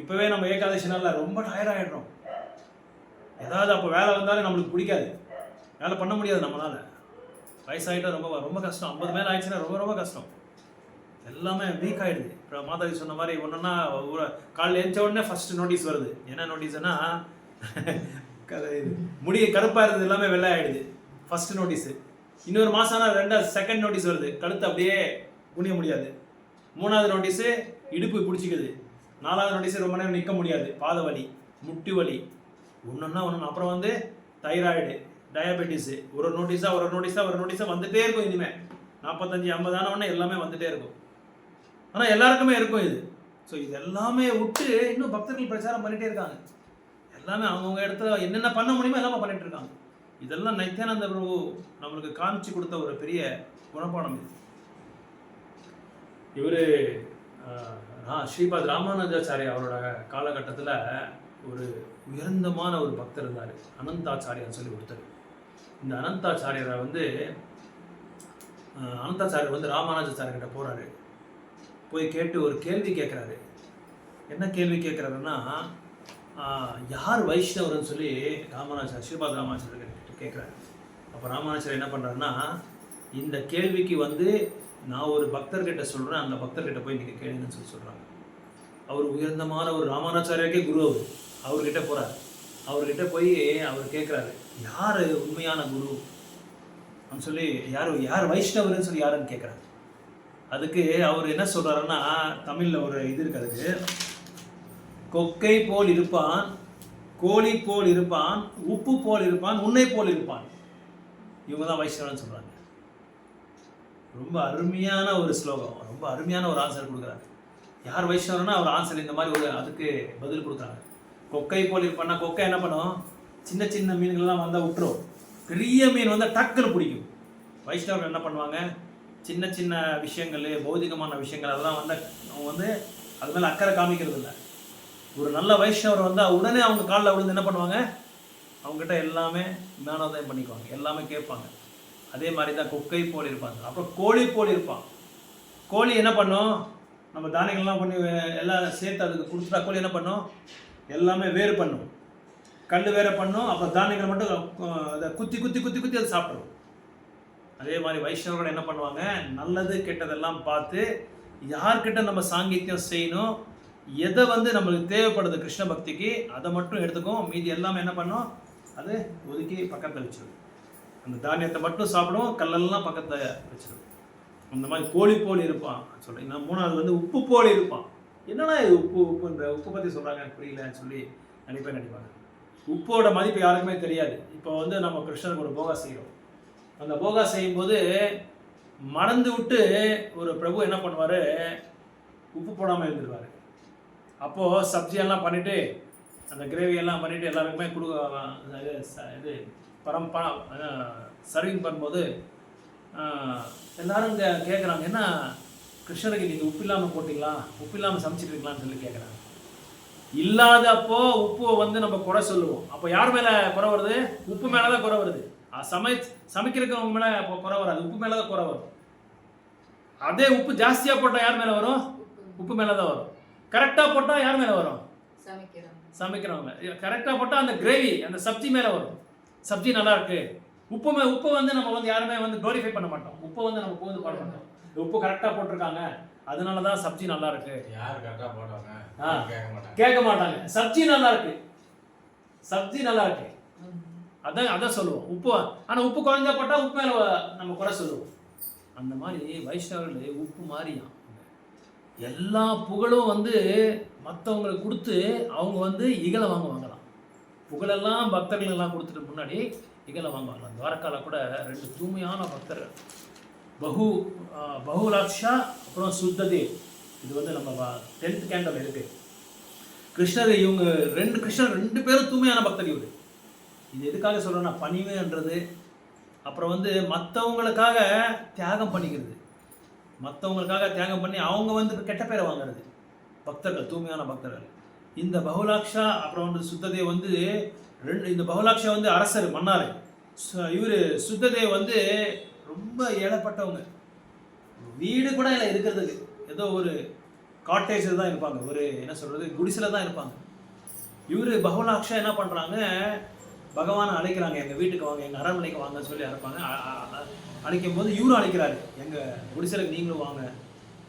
Speaker 1: இப்போவே நம்ம ஏகாதசி நாளில் ரொம்ப டயர்டாகிடுறோம். ஏதாவது அப்போ வேலை வந்தாலும் நம்மளுக்கு பிடிக்காது, வேலை பண்ண முடியாது நம்மளால். வயசாகிட்டா ரொம்ப ரொம்ப கஷ்டம். 50 மேலே ஆயிடுச்சுன்னா ரொம்ப ரொம்ப கஷ்டம். எல்லாமே வீக் ஆகிடுது. இப்போ மாதாஜி சொன்ன மாதிரி ஒன்றுன்னா காலையில் எழுந்த உடனே ஃபஸ்ட்டு நோட்டீஸ் வருது. என்ன நோட்டீஸ்னா முடி கருப்பாக இருந்தது எல்லாமே வெள்ளை ஆகிடுது, ஃபஸ்ட்டு நோட்டீஸு. இன்னொரு மாதம் ஆனால் 2வது செகண்ட் நோட்டீஸ் வருது, கழுத்து அப்படியே குனிய முடியாது. 3வது நோட்டீஸு இடுப்பு பிடிச்சிக்குது. 4வது நோட்டீஸு ரொம்ப நேரம் நிற்க முடியாது, பாத வலி, முட்டி வலி, ஒன்றுன்னா ஒன்று. அப்புறம் வந்து தைராய்டு, டயபெட்டிஸு, ஒரு நோட்டீஸாக வந்துகிட்டே இருக்கும். இனிமேல் 45-50 ஆனவொடனே எல்லாமே வந்துகிட்டே இருக்கும். ஆனால் எல்லாருக்குமே இருக்கும் இது. ஸோ இது எல்லாமே விட்டு இன்னும் பக்தர்கள் பிரச்சாரம் பண்ணிகிட்டே இருக்காங்க. எல்லாமே அவங்கவுங்க இடத்துல என்னென்ன பண்ண முடியுமோ எல்லாமே பண்ணிகிட்டு இருக்காங்க. இதெல்லாம் நித்யானந்த பிரபு நம்மளுக்கு காமிச்சு கொடுத்த ஒரு பெரிய குணப்பாடம் இது. இவர் ஸ்ரீபாத் ராமானுஜாச்சாரியா அவரோட காலகட்டத்தில் ஒரு உயர்ந்தமான ஒரு பக்தர் இருந்தார், அனந்தாச்சாரியான்னு சொல்லி ஒருத்தர். இந்த அனந்தாச்சாரியரை வந்து அனந்தாச்சாரியர் வந்து ராமானுஜாச்சாரியர்கிட்ட போகிறாரு. போய் கேட்டு ஒரு கேள்வி கேட்குறாரு. என்ன கேள்வி கேட்குறாருன்னா, யார் வைஷ்ணவர்னு சொல்லி ஸ்ரீபாத் ராமானுஜாச்சாரியர்கிட்ட கேட்குறாரு. அப்போ ராமானுஜாச்சாரியர் என்ன பண்ணுறாருன்னா, இந்த கேள்விக்கு வந்து நான் ஒரு பக்தர்கிட்ட சொல்கிறேன், அந்த பக்தர்கிட்ட போய் நீங்கள் கேளுங்கன்னு சொல்லி சொல்கிறாங்க. அவர் உயர்ந்தமான ஒரு ராமானுஜாச்சாரியருக்கே குரு அவர்கிட்ட போகிறார். அவர்கிட்ட போய் அவர் கேட்குறாரு, யார் உண்மையான குரு அப்படின்னு சொல்லி, யார் வைஷ்ணவர்னு சொல்லி யாருன்னு கேட்குறாரு. அதுக்கு அவர் என்ன சொல்கிறாருன்னா, தமிழில் ஒரு இது இருக்கு, அதுக்கு கொக்கை போல் இருப்பான், கோழி போல் இருப்பான், உப்பு போல் இருப்பான், உன்னை போல் இருப்பான். இவங்க தான் வைஷ்ணவன்னு சொல்கிறாங்க. ரொம்ப அருமையான ஒரு ஸ்லோகம், ரொம்ப அருமையான ஒரு ஆன்சர் கொடுக்குறாரு. யார் வைஷ்ணவர்னா அவர் ஆன்சர் இந்த மாதிரி ஒரு அதுக்கு பதில் கொடுக்குறாங்க. கொக்கை போல் இருப்பான்னா, கொக்கை என்ன பண்ணும், சின்ன சின்ன மீன்கள்லாம் வந்தால் விட்டுரும், பெரிய மீன் வந்தால் டக்குன்னு பிடிக்கும். வைஷ்ணவர்கள் என்ன பண்ணுவாங்க, சின்ன சின்ன விஷயங்கள், பௌதிகமான விஷயங்கள் அதெல்லாம் வந்து அவங்க வந்து அது மேலே அக்கறை காமிக்கிறது இல்லை. ஒரு நல்ல வைஷ்ணவர் வந்தால் உடனே அவங்க காலில் விழுந்து என்ன பண்ணுவாங்க, அவங்ககிட்ட எல்லாமே ஞானோதயம் பண்ணிக்குவாங்க, எல்லாமே கேட்பாங்க. அதே மாதிரி தான் கொக்கை போல் இருப்பாங்க. அப்புறம் கோழி போல் இருப்பான். கோழி என்ன பண்ணும், நம்ம தானியங்கள்லாம் பண்ணி எல்லாம் சேர்த்து அதுக்கு கொடுத்துட்டா கோழி என்ன பண்ணும், எல்லாமே வேறு பண்ணும், கல் வேற பண்ணும். அப்புறம் தானியங்கள் மட்டும் அதை குத்தி குத்தி குத்தி குத்தி அதை சாப்பிடும். அதே மாதிரி வைஷ்ணவர்கள் என்ன பண்ணுவாங்க, நல்லது கெட்டதெல்லாம் பார்த்து யார்கிட்ட நம்ம சாங்கித்யம் செய்யணும், எதை வந்து நம்மளுக்கு தேவைப்படுது கிருஷ்ண பக்திக்கு அதை மட்டும் எடுத்துக்கும். மீதி எல்லாமே என்ன பண்ணோம், அது ஒதுக்கி பக்கத்தில் வச்சிடும். அந்த தானியத்தை மட்டும் சாப்பிடும், கல்லெல்லாம் பக்கத்தில் வச்சிடும். அந்த மாதிரி கோழி போல் இருப்பான் சொல்கிறீங்க. 3வது வந்து உப்பு போல் இருப்பான். என்னன்னா இது உப்புன்ற உப்பு பற்றி சொல்கிறாங்க எனக்கு புரியலன்னு சொல்லி நடிப்பாங்க. உப்போட மதிப்பு யாருக்குமே தெரியாது. இப்போ வந்து நம்ம கிருஷ்ணருக்கு ஒரு போகா செய்கிறோம். அந்த போகா செய்யும்போது மறந்து விட்டு ஒரு பிரபு என்ன பண்ணுவார், உப்பு போடாமல் இருந்துருவார். அப்போது சப்ஜியெல்லாம் பண்ணிவிட்டு அந்த கிரேவியெல்லாம் பண்ணிவிட்டு எல்லாருக்குமே இது சர்விங் பண்ணும்போது எல்லோரும் கேட்குறாங்க, என்ன கிருஷ்ணருக்கு நீங்கள் உப்பு இல்லாமல் போட்டிங்களா, உப்பு இல்லாமல் சமைச்சிட்ருக்கலான்னு சொல்லி கேட்குறாங்க. இல்லாதப்போ உப்பு வந்து நம்ம குறை சொல்லுவோம். அப்போ யார் மேலே குறை வருது, உப்பு மேலே தான் குறை வருது. சமைக்கிறவங்க மேலே குறை வராது, உப்பு மேலே தான் குறை வரும். அதே உப்பு ஜாஸ்தியாக போட்டால் யார் மேலே வரும், உப்பு மேலே தான் வரும். கரெக்டாக போட்டால் யார் மேலே வரும், சமைக்கிறவங்க. கரெக்டாக போட்டால் அந்த கிரேவி அந்த சப்ஜி மேலே வரும். சப்ஜி நல்லா இருக்கு. உப்பு வந்து நம்ம வந்து யாருமே வந்து க்ளோரிஃபை பண்ண மாட்டோம். உப்பை வந்து நம்ம போது பண்ண மாட்டோம். உப்பு கரெக்டாக போட்டிருக்காங்க அதனால தான் சப்ஜி நல்லா இருக்கு.
Speaker 2: யார் கரெக்டாக போட்டாங்க
Speaker 1: கேட்க மாட்டாங்க. சப்ஜி நல்லா இருக்கு, சப்ஜி நல்லா இருக்கு, அதான் சொல்லுவோம். உப்பு ஆனால் உப்பு குறைஞ்சா போட்டால் உப்பு மேலே நம்ம குறை சொல்லுவோம். அந்த மாதிரி வைஷ்ணவர்கள் உப்பு மாதிரியாம். எல்லா புகழும் வந்து மற்றவங்களுக்கு கொடுத்து அவங்க வந்து இகலை வாங்குவாங்களாம். புகழெல்லாம் பக்தர்கள் எல்லாம் கொடுத்துட்டு முன்னாடி இகலை வாங்குவாங்களாம். துவாரகாவில் கூட 2 தூய்மையான பக்தர், பகுலாக்ஷா அப்புறம் சுத்ததேவ். இது வந்து நம்ம 10th கேண்டல் இருக்கு. கிருஷ்ணர் இவங்க கிருஷ்ணர் 2 பேரும் தூய்மையான பக்தர். இவர் இது எதுக்காக சொல்கிறேன்னா, பணிவுன்றது, அப்புறம் வந்து மற்றவங்களுக்காக தியாகம் பண்ணிக்கிறது, மற்றவங்களுக்காக தியாகம் பண்ணி அவங்க வந்து கெட்ட பேரை வாங்குறது.
Speaker 5: 2 பக்தர்கள், தூய்மையான பக்தர்கள். இந்த பகுலாக்ஷா அப்புறம் வந்து சுத்ததேவ் வந்து 2 பேரும் தூய்மையான பக்தர்கள். இவங்க தான் வைஷ்ணவர்கள் உப்பு மாதிரியாம். எல்லா புகழும் வந்து மற்றவங்களுக்கு கொடுத்து அவங்க வந்து இகலை வாங்குவாங்களாம். புகழெல்லாம் பக்தர்கள் கொடுத்து அவங்க வந்து இகலை வாங்குவாங்களாம். துவாரகாவில் கூட 2 தூய்மையான பக்தர், பகுலாக்ஷா அப்புறம் வந்து சுத்ததேவ். இது வந்து நம்ம 10th கேண்டல் இருக்கு. கிருஷ்ணர் இவங்க 2 கிருஷ்ணர் 2 பேரும் தூய்மையான பக்தர்.
Speaker 1: இந்த பகுலாக்ஷா வந்து அரசர் மன்னார். இவர் சுத்ததேவ் வந்து ரொம்ப ஏழப்பட்டவங்க, வீடு கூட இல்லை இருக்கிறதுக்கு, ஏதோ ஒரு காட்டேஜில் தான் இருப்பாங்க, ஒரு என்ன சொல்கிறது குடிசில் தான் இருப்பாங்க. இவர் பகுலாக்ஷா என்ன பண்ணுறாங்க, பகவானை அழைக்கிறாங்க, எங்கள் வீட்டுக்கு வாங்க, எங்கள் அரண்மனைக்கு வாங்கன்னு சொல்லி அழைப்பாங்க. அழைக்கும் போது இவரும் அழைக்கிறாரு, எங்கள் குடிசலுக்கு நீங்களும் வாங்க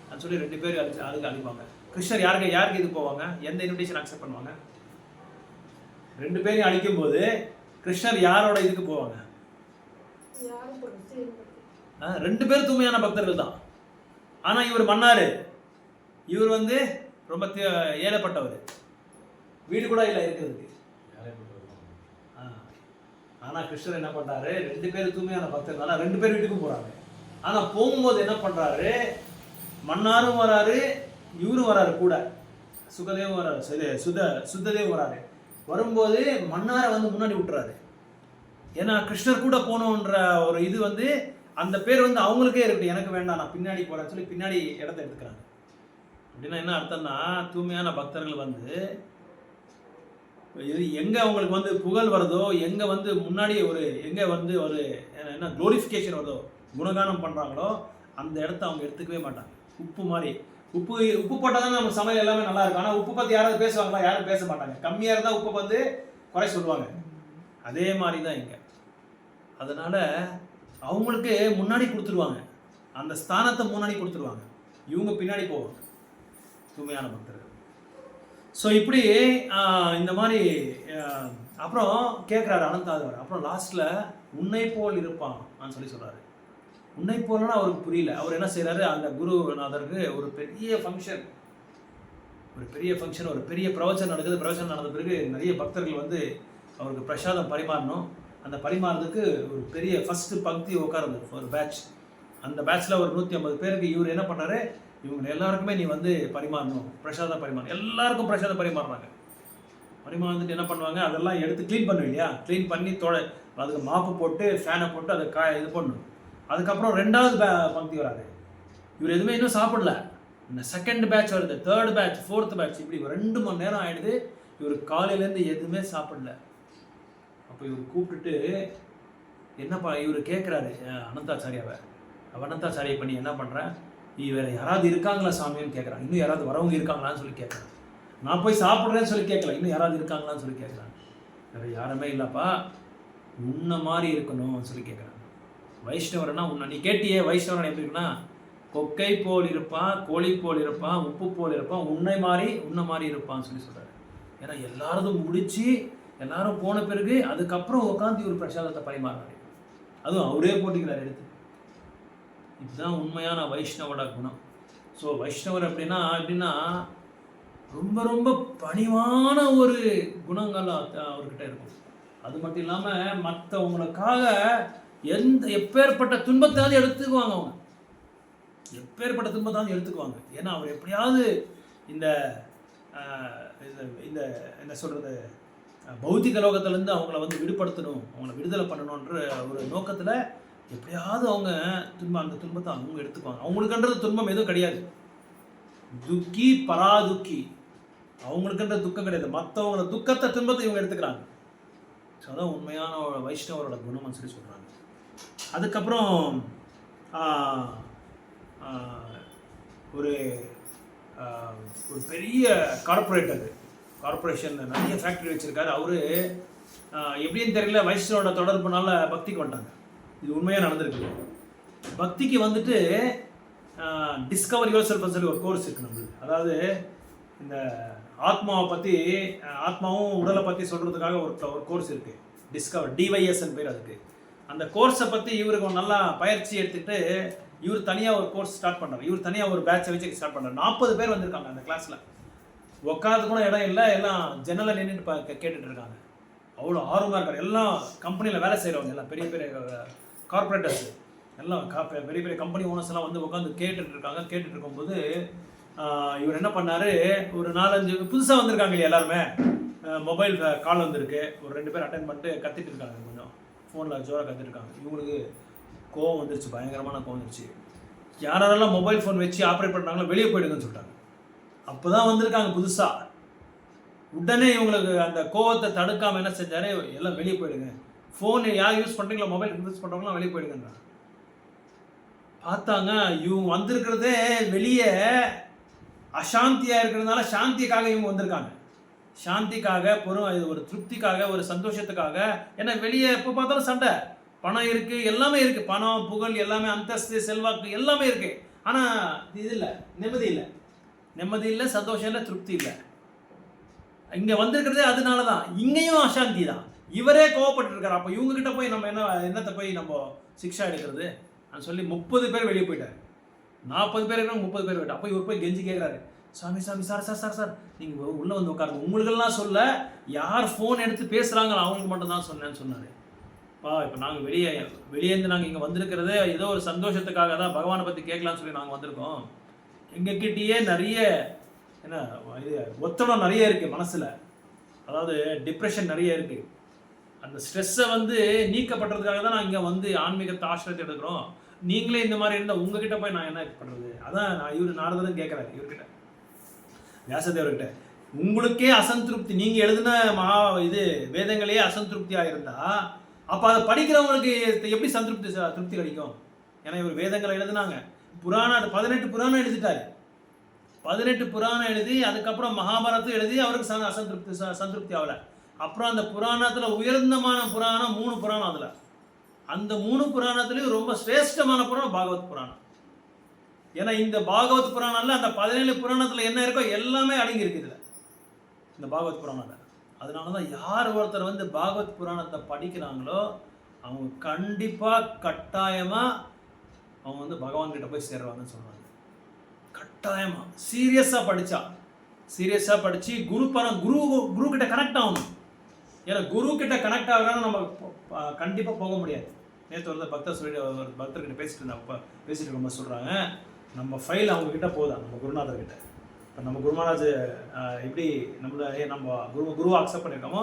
Speaker 1: அப்படின்னு சொல்லி 2 பேர் அழைப்பாங்க. கிருஷ்ணர் யாருக்கு இது போவாங்க, எந்த இன்விடேஷன் அக்செப்ட் பண்ணுவாங்க? 2 பேரையும் அழைக்கும் போது கிருஷ்ணர் யாரோட இதுக்கு போவாங்க? 2 பேர் தூய்மையான பக்தர்கள் தான். ஆனால் இவர் மன்னார், இவர் வந்து ரொம்ப ஏழப்பட்டவர், வீடு கூட இல்லை இருக்கிறதுக்கு. ஆனால் கிருஷ்ணர் என்ன பண்ணுறாரு, 2 பேர் தூய்மையான பக்தர்கள், 2 பேர் வீட்டுக்கும் போகிறாங்க. ஆனால் போகும்போது என்ன பண்ணுறாரு, மன்னாரும் வராரு, இவரும் வராரு கூட, சுகதேவும் வராரு, சுத்ததேவும் வராரு. வரும்போது மன்னாரை வந்து முன்னாடி விட்டுறாரு. ஏன்னா கிருஷ்ணர் கூட போகணுன்ற ஒரு இது வந்து அந்த பேர் வந்து அவங்களுக்கே இருக்கட்டும், எனக்கு வேண்டாம், நான் பின்னாடி போகிறேன்னு சொல்லி பின்னாடி இடத்த எடுத்துக்கிறாங்க. அப்படின்னா என்ன அர்த்தம்னா, தூய்மையான பக்தர்கள் வந்து எங்கே அவங்களுக்கு வந்து புகழ் வருதோ, எங்கே வந்து முன்னாடி எங்கே வந்து ஒரு என்ன க்ளோரிஃபிகேஷன் வருதோ, குணகானம் பண்ணுறாங்களோ, அந்த இடத்த அவங்க எடுத்துக்கவே மாட்டாங்க. உப்பு மாதிரி, உப்பு போட்டால் தான் நம்ம சமையல் எல்லாமே நல்லா இருக்கும். ஆனால் உப்பு பற்றி யாராவது பேசுவாங்களா? யாரும் பேச மாட்டாங்க. கம்மியாக இருந்தால் உப்பை வந்து குறை சொல்லுவாங்க. அதே மாதிரி தான் இங்கே. அதனால் அவங்களுக்கு முன்னாடி கொடுத்துருவாங்க, அந்த ஸ்தானத்தை முன்னாடி கொடுத்துருவாங்க, இவங்க பின்னாடி போவாங்க தூய்மையான பக்தர்கள். ஸோ இப்படி இந்த மாதிரி அப்புறம் கேட்குறாரு அனந்தாதவர். அப்புறம் லாஸ்ட்டில் உன்னை போல் இருப்பான் சொல்லி சொல்கிறாரு. உன்னை போலன்னா அவருக்கு புரியல. அவர் என்ன செய்கிறாரு, அந்த குருநாதருக்கு ஒரு பெரிய ஃபங்க்ஷன், ஒரு பெரிய பிரவச்சனம் நடக்குது. பிரவச்சனம் நடந்த பிறகு நிறைய பக்தர்கள் வந்து அவருக்கு பிரசாதம் பரிமாறணும். அந்த பரிமாறதுக்கு ஒரு பெரிய ஃபஸ்ட்டு பக்தி உட்காருது ஒரு பேட்ச். அந்த பேட்சில் ஒரு 150 பேருக்கு இவர் என்ன பண்ணாரு, இவங்க எல்லாருக்குமே நீ வந்து பரிமாறணும், பிரசாதம் பரிமாறணும். எல்லாருக்கும் பிரசாதம் பரிமாறுறாங்க. பரிமாறிட்டு என்ன பண்ணுவாங்க, அதெல்லாம் எடுத்து க்ளீன் பண்ணுவோம் இல்லையா, க்ளீன் பண்ணி அதுக்கு மாப்பு போட்டு ஃபேனை போட்டு அதை இது பண்ணணும். அதுக்கப்புறம் 2வது பக்தி வராது. இவர் எதுவுமே இன்னும் சாப்பிடல. இந்த 2nd பேட்ச் வருது, 3rd பேட்ச், 4th பேட்ச், இப்படி 2 மணி நேரம் ஆகிடுது. இவர் காலையிலேருந்து எதுவுமே சாப்பிடல. அப்போ இவர் கூப்பிட்டுட்டு என்னப்பா, இவர் கேட்குறாரு அனந்தாச்சாரியாவை, அனந்தாச்சாரியை பண்ணி என்ன பண்ணுறேன், வேறு யாராவது இருக்காங்களா சாமின்னு கேட்குறாங்க. இன்னும் யாராவது வரவங்க இருக்காங்களான்னு சொல்லி கேட்குறாங்க. நான் போய் சாப்பிட்றேன்னு சொல்லி கேட்கல, இன்னும் யாராவது இருக்காங்களான்னு சொல்லி கேட்குறாங்க. வேறு யாருமே இல்லைப்பா, உன்னை மாதிரி இருக்கணும்னு சொல்லி கேட்குறாங்க. வைஷ்ணவர்னா உன்னை நீ கேட்டியே, வைஷ்ணவன் எப்படி இருக்குன்னா, கொக்கை போல் இருப்பான், கோழி போல் இருப்பான், உப்பு போல் இருப்பான், உன்னை மாதிரி இருப்பான்னு சொல்லி சொல்கிறாரு. ஏன்னா எல்லாரும் முடித்து எல்லாரும் போன பிறகு அதுக்கப்புறம் உட்காந்து ஒரு பிரசாதத்தை பரிமாறாரு. அதுவும் அவரே போட்டுக்கிறார் எடுத்து. இதுதான் உண்மையான வைஷ்ணவோட குணம். ஸோ வைஷ்ணவர் எப்படின்னா ரொம்ப ரொம்ப பணிவான ஒரு குணங்கள் அவர்கிட்ட இருக்கும். அது மட்டும் இல்லாமல் மற்றவங்களுக்காக எப்பேற்பட்ட துன்பத்தாவது எடுத்துக்குவாங்க. அவங்க எப்பேற்பட்ட துன்பத்தாவது எடுத்துக்குவாங்க. ஏன்னா அவர் எப்படியாவது இந்த இந்த என்ன சொல்கிறது, பௌத்திக லோகத்திலேருந்து அவங்கள வந்து விடுபடுத்தணும், அவங்கள விடுதலை பண்ணணுன்ற ஒரு நோக்கத்தில் எப்படியாவது அவங்க அந்த துன்பத்தை அவங்க எடுத்துக்குவாங்க. அவங்களுக்குன்றது துன்பம் எதுவும் கிடையாது, துக்கி பராதுக்கி, அவங்களுக்குன்ற துக்கம் கிடையாது. மற்றவங்களோட துக்கத்தை துன்பத்தை இவங்க எடுத்துக்கிறாங்க. ஸோ அதான் உண்மையான வைஷ்ணவரோட குணம்னு சொல்லி சொல்கிறாங்க. அதுக்கப்புறம் ஒரு பெரிய கார்பரேஷன் நிறைய ஃபேக்ட்ரி வச்சுருக்காரு. அவர் எப்படின்னு தெரியல, வைஷ்ணவோட தொடர்புனால பக்திக்கு வந்துட்டாங்க. இது உண்மையாக நடந்திருக்கு. பக்திக்கு வந்துட்டு டிஸ்கவர் யுவர் செல்ஃப்னு சொல்லி ஒரு கோர்ஸ் இருக்குது நம்மளுக்கு. அதாவது இந்த ஆத்மாவை பற்றி, ஆத்மாவும் உடலை பற்றி சொல்கிறதுக்காக ஒரு கோர்ஸ் இருக்குது, டிஸ்கவர், டிவைஎஸ்ன்னு பேர் அதுக்கு. அந்த கோர்ஸை பற்றி இவருக்கு நல்லா பயிற்சி எடுத்துக்கிட்டு இவர் தனியாக ஒரு கோர்ஸ் ஸ்டார்ட் பண்ணுறாரு. இவர் தனியாக ஒரு பேட்சை வச்சு ஸ்டார்ட் பண்ணுறாரு. 40 பேர் வந்திருக்காங்க அந்த கிளாஸில். உட்காந்து கூட இடம் இல்லை, எல்லாம் ஜன்னலில் நின்றுட்டு கேட்டுட்டு இருக்காங்க. அவ்வளோ ஆர்வமாக இருக்காரு. எல்லாம் கம்பெனியில் வேலை செய்கிறவங்க, எல்லாம் பெரிய பெரிய கார்பரேட்டர்ஸ், எல்லாம் பெரிய பெரிய கம்பெனி ஓனர்ஸ் எல்லாம் வந்து உட்காந்து கேட்டுட்டு இருக்காங்க. கேட்டுட்டு இருக்கும்போது இவர் என்ன பண்ணார், ஒரு 4-5 புதுசாக வந்திருக்காங்க இல்லையா, எல்லாருமே மொபைல் கால் வந்திருக்கு. ஒரு 2 பேர் அட்டென்ட் பண்ணிட்டு கத்திட்டு இருக்காங்க, கொஞ்சம் ஃபோனில் ஜோராக கத்திட்டு இருக்காங்க. இவங்களுக்கு கோவம் வந்துருச்சு, பயங்கரமான கோவம் வந்துருச்சு. யாரெல்லாம் மொபைல் ஃபோன் வச்சு ஆப்ரேட் பண்ணுறாங்களோ வெளியே போயிடுங்கன்னு சொல்லிட்டாங்க. அப்போ தான் வந்திருக்காங்க புதுசாக. உடனே இவங்களுக்கு அந்த கோவத்தை தடுக்காமல் என்ன செஞ்சாரு, எல்லாம் வெளியே போயிடுங்க, ஃபோன் யார் யூஸ் பண்ணுறீங்களோ, மொபைல் யூஸ் பண்ணுறவங்களாம் வெளியே போயிடுங்கன்றாங்க. பார்த்தாங்க இவங்க வந்திருக்கிறதே வெளியே அசாந்தியாக இருக்கிறதுனால சாந்திக்காக இவங்க வந்திருக்காங்க. சாந்திக்காக, இது ஒரு திருப்திக்காக, ஒரு சந்தோஷத்துக்காக. ஏன்னா வெளியே எப்போ பார்த்தாலும் சண்டை, பணம் இருக்குது, எல்லாமே இருக்குது, பணம் புகழ் எல்லாமே, அந்தஸ்து செல்வாக்கு எல்லாமே இருக்குது. ஆனால் இது இல்லை, நிம்மதி இல்லை, சந்தோஷம் இல்லை, திருப்தி இல்லை. இங்கே வந்திருக்கிறதே அதனால தான். இங்கேயும் அசாந்தி தான். இவரே கோவப்பட்டு இருக்காரு. அப்போ இவங்ககிட்ட போய் நம்ம என்னத்தை போய் நம்ம சிக்ஷா எடுக்கிறது சொல்லி 30 பேர் வெளியே போயிட்டார். 40 பேர் இருக்கிறவங்க 30 பேர் போயிட்டார். அப்போ இவர் போய் கெஞ்சி கேட்குறாரு, சாமி சார் நீங்கள் உள்ளே வந்து உட்காருங்க, உங்களுக்கெல்லாம் சொல்ல, யார் ஃபோன் எடுத்து பேசுகிறாங்களோ அவங்களுக்கு மட்டும் தான் சொன்னேன்னு சொன்னார். இப்போ நாங்கள் வெளியேந்து நாங்கள் இங்கே வந்திருக்கிறதே ஏதோ ஒரு சந்தோஷத்துக்காக தான், பகவானை பற்றி கேட்கலான்னு சொல்லி நாங்கள் வந்திருக்கோம். எங்ககிட்டயே நிறைய இது ஒத்தடம் நிறைய இருக்குது மனசில், அதாவது டிப்ரெஷன் நிறைய இருக்குது. அந்த ஸ்ட்ரெஸ்ஸை நீக்கப்படுறதுக்காக தான் நான் இங்கே வந்து ஆன்மீகத்தை ஆசிரியத்தை எடுக்கிறோம். நீங்களே இந்த மாதிரி இருந்தால் உங்ககிட்ட போய் நான் என்ன பண்ணுறது? அதான் நான் நாரதரும் கேட்குறாரு இவர்கிட்ட, வியாசதேவர்கிட்ட. உங்களுக்கே அசந்திருப்தி, நீங்கள் எழுதின வேதங்களே அசந்திருப்தியாக இருந்தால் அப்போ அதை படிக்கிறவங்களுக்கு எப்படி திருப்தி கிடைக்கும்? ஏன்னா இவர் வேதங்களை எழுதுனாங்க, 18 புராணம் எழுதிட்டாரு. 18 புராணம் எழுதி அதுக்கப்புறம் மகாபாரதம் எழுதி அவருக்கு சந்திருப்தி ஆகலை. அப்புறம் அந்த புராணத்தில் உயர்ந்தமான புராணம் 3 புராணம். அதில் அந்த 3 புராணத்துலேயும் ரொம்ப சிரேஷ்டமான புராணம் பாகவத் புராணம். ஏன்னா இந்த பாகவத் புராணம்ல அந்த 17 புராணத்தில் என்ன இருக்கோ எல்லாமே அடங்கி இருக்குது இந்த பாகவத் புராணத்தில். அதனால தான் யார் ஒருத்தர் பாகவத் புராணத்தை படிக்கிறாங்களோ அவங்க கண்டிப்பாக கட்டாயமாக அவங்க பகவான்கிட்ட போய் சேருவாங்கன்னு சொல்லுவாங்க. கட்டாயமாக சீரியஸாக படித்து குரு கிட்ட கனெக்ட் ஆகணும். ஏன்னா குரு கிட்ட கனெக்ட் ஆகிறான்னு நம்ம கண்டிப்பாக போக முடியாது. நேற்று ஒரு பக்தர்கிட்ட பேசிட்டு இருக்கும்போது சொல்கிறாங்க, நம்ம ஃபைல் அவங்கக்கிட்ட போதும், நம்ம குருநாதர்கிட்ட. இப்போ நம்ம குருமராஜ் எப்படி நம்ம குருவை அக்செப்ட் பண்ணியிருக்கோமோ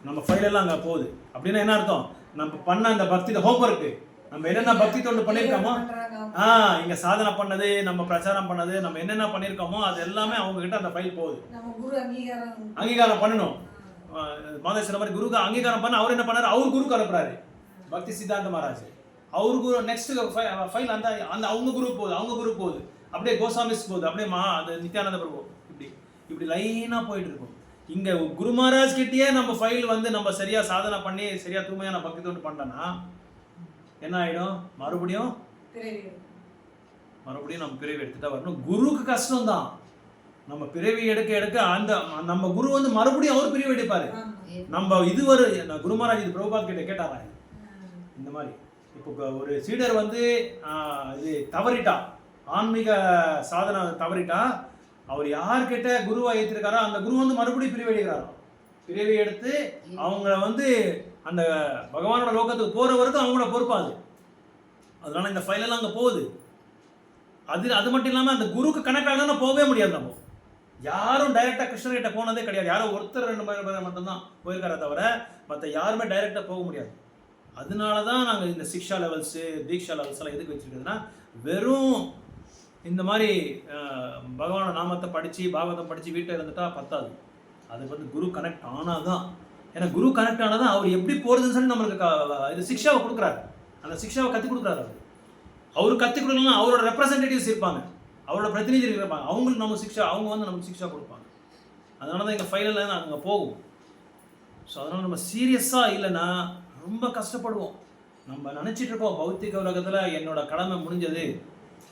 Speaker 1: நம்ம ஃபைலெல்லாம் அங்கே போகுது. அப்படின்னா என்ன அர்த்தம்? நம்ம பண்ண அந்த பக்தி ஹோம்ஒர்க்கு, நம்ம என்னென்ன பக்தி தொண்டு பண்ணியிருக்கோமோ, இங்கே சாதனை பண்ணது, நம்ம பிரச்சாரம் பண்ணது, நம்ம என்னென்ன பண்ணியிருக்கோமோ அது எல்லாமே அவங்ககிட்ட அந்த ஃபைல் போகுது. அங்கீகாரம் பண்ணணும். மாதேஸ்வர மாதிரி குருக்கு அங்கீகாரம் பண்ண அவர் என்ன பண்ணாரு, அவர் குருக்கு அனுப்புறாரு. பக்தி சித்தாந்த மகாராஜ் அவர் குரு நெக்ஸ்ட் ஃபைல் அந்த அவங்க குரூப் போகுது, அப்படியே கோசாமிஸ் போகுது, அப்படியே அந்த நித்யானந்த பிரபு, இப்படி லைனாக போயிட்டு இருக்கும். இங்கே குரு மகாராஜ் கிட்டேயே நம்ம ஃபைல் நம்ம சரியாக சாதனை பண்ணி சரியாக தூய்மையான பக்தி தொண்டு பண்ணோன்னா என்ன ஆகிடும்? மறுபடியும் நம்ம பிறவி எடுத்துட்டா வரணும். குருக்கு கஷ்டம்தான். நம்ம பிறவி எடுக்க அந்த நம்ம குரு மறுபடியும் அவர் பிறவி எடுப்பாரு. நம்ம குரு மகாராஜ் இது பிரபுபாத் கிட்ட கேட்டாரா இந்த மாதிரி, இப்போ ஒரு சீடர் இது தவறிட்டா, ஆன்மீக சாதனை தவறிட்டா, அவர் யார்கிட்ட குருவை ஏற்றிருக்காரோ அந்த குரு மறுபடியும் பிரிவு எடுக்கிறாரோ. பிரிவு எடுத்து அவங்கள அந்த பகவானோட லோகத்துக்கு போகிற வரைக்கும் அவங்களோட பொறுப்பாது. அதனால இந்த ஃபைலெல்லாம் அங்கே போகுது. அது மட்டும் இல்லாமல் அந்த குருக்கு கனெக்ட் ஆகணும்னா போகவே முடியாது. நம்ம யாரும் டைரெக்டாக கிருஷ்ணர்கிட்ட போனதே கிடையாது. யாரோ ஒருத்தர் 2 பேர் மட்டும்தான் போயிருக்காரே தவிர மற்ற யாருமே டைரெக்டாக போக முடியாது. அதனால தான் நாங்கள் இந்த சிக்ஷா லெவல்ஸு, தீக்ஷா லெவல்ஸ் எல்லாம் எதுக்கு வச்சுருக்குதுன்னா, வெறும் இந்த மாதிரி பகவானோட நாமத்தை படித்து பாகவதம் படித்து வீட்டில் இருந்துட்டா பத்தாது. அதுக்கு குரு கனெக்ட் ஆனால் தான். ஏன்னா குரு கனெக்ட் ஆனால் தான் அவர் எப்படி போகிறதுன்னு சொல்லி நம்மளுக்கு இது சிக்ஷாவை கொடுக்குறாரு. அந்த சிக்ஷாவை கற்றுக் கொடுக்குறாரு. அவர் கற்றுக் கொடுக்கலாம், அவரோட ரெப்ரசன்டேட்டிவ்ஸ் இருப்பாங்க, அவரோட பிரதிநிதிகள் இருப்பாங்க, அவங்களுக்கு நம்ம நமக்கு சிக்ஷா கொடுப்பாங்க. அதனால தான் எங்கள் ஃபைனலில் அங்கே போகும். ஸோ அதனால் நம்ம சீரியஸாக இல்லைன்னா ரொம்ப கஷ்டப்படுவோம். நம்ம நினச்சிட்டு இருக்கோம் பௌத்திக உலகத்தில் என்னோட கடமை முடிஞ்சது,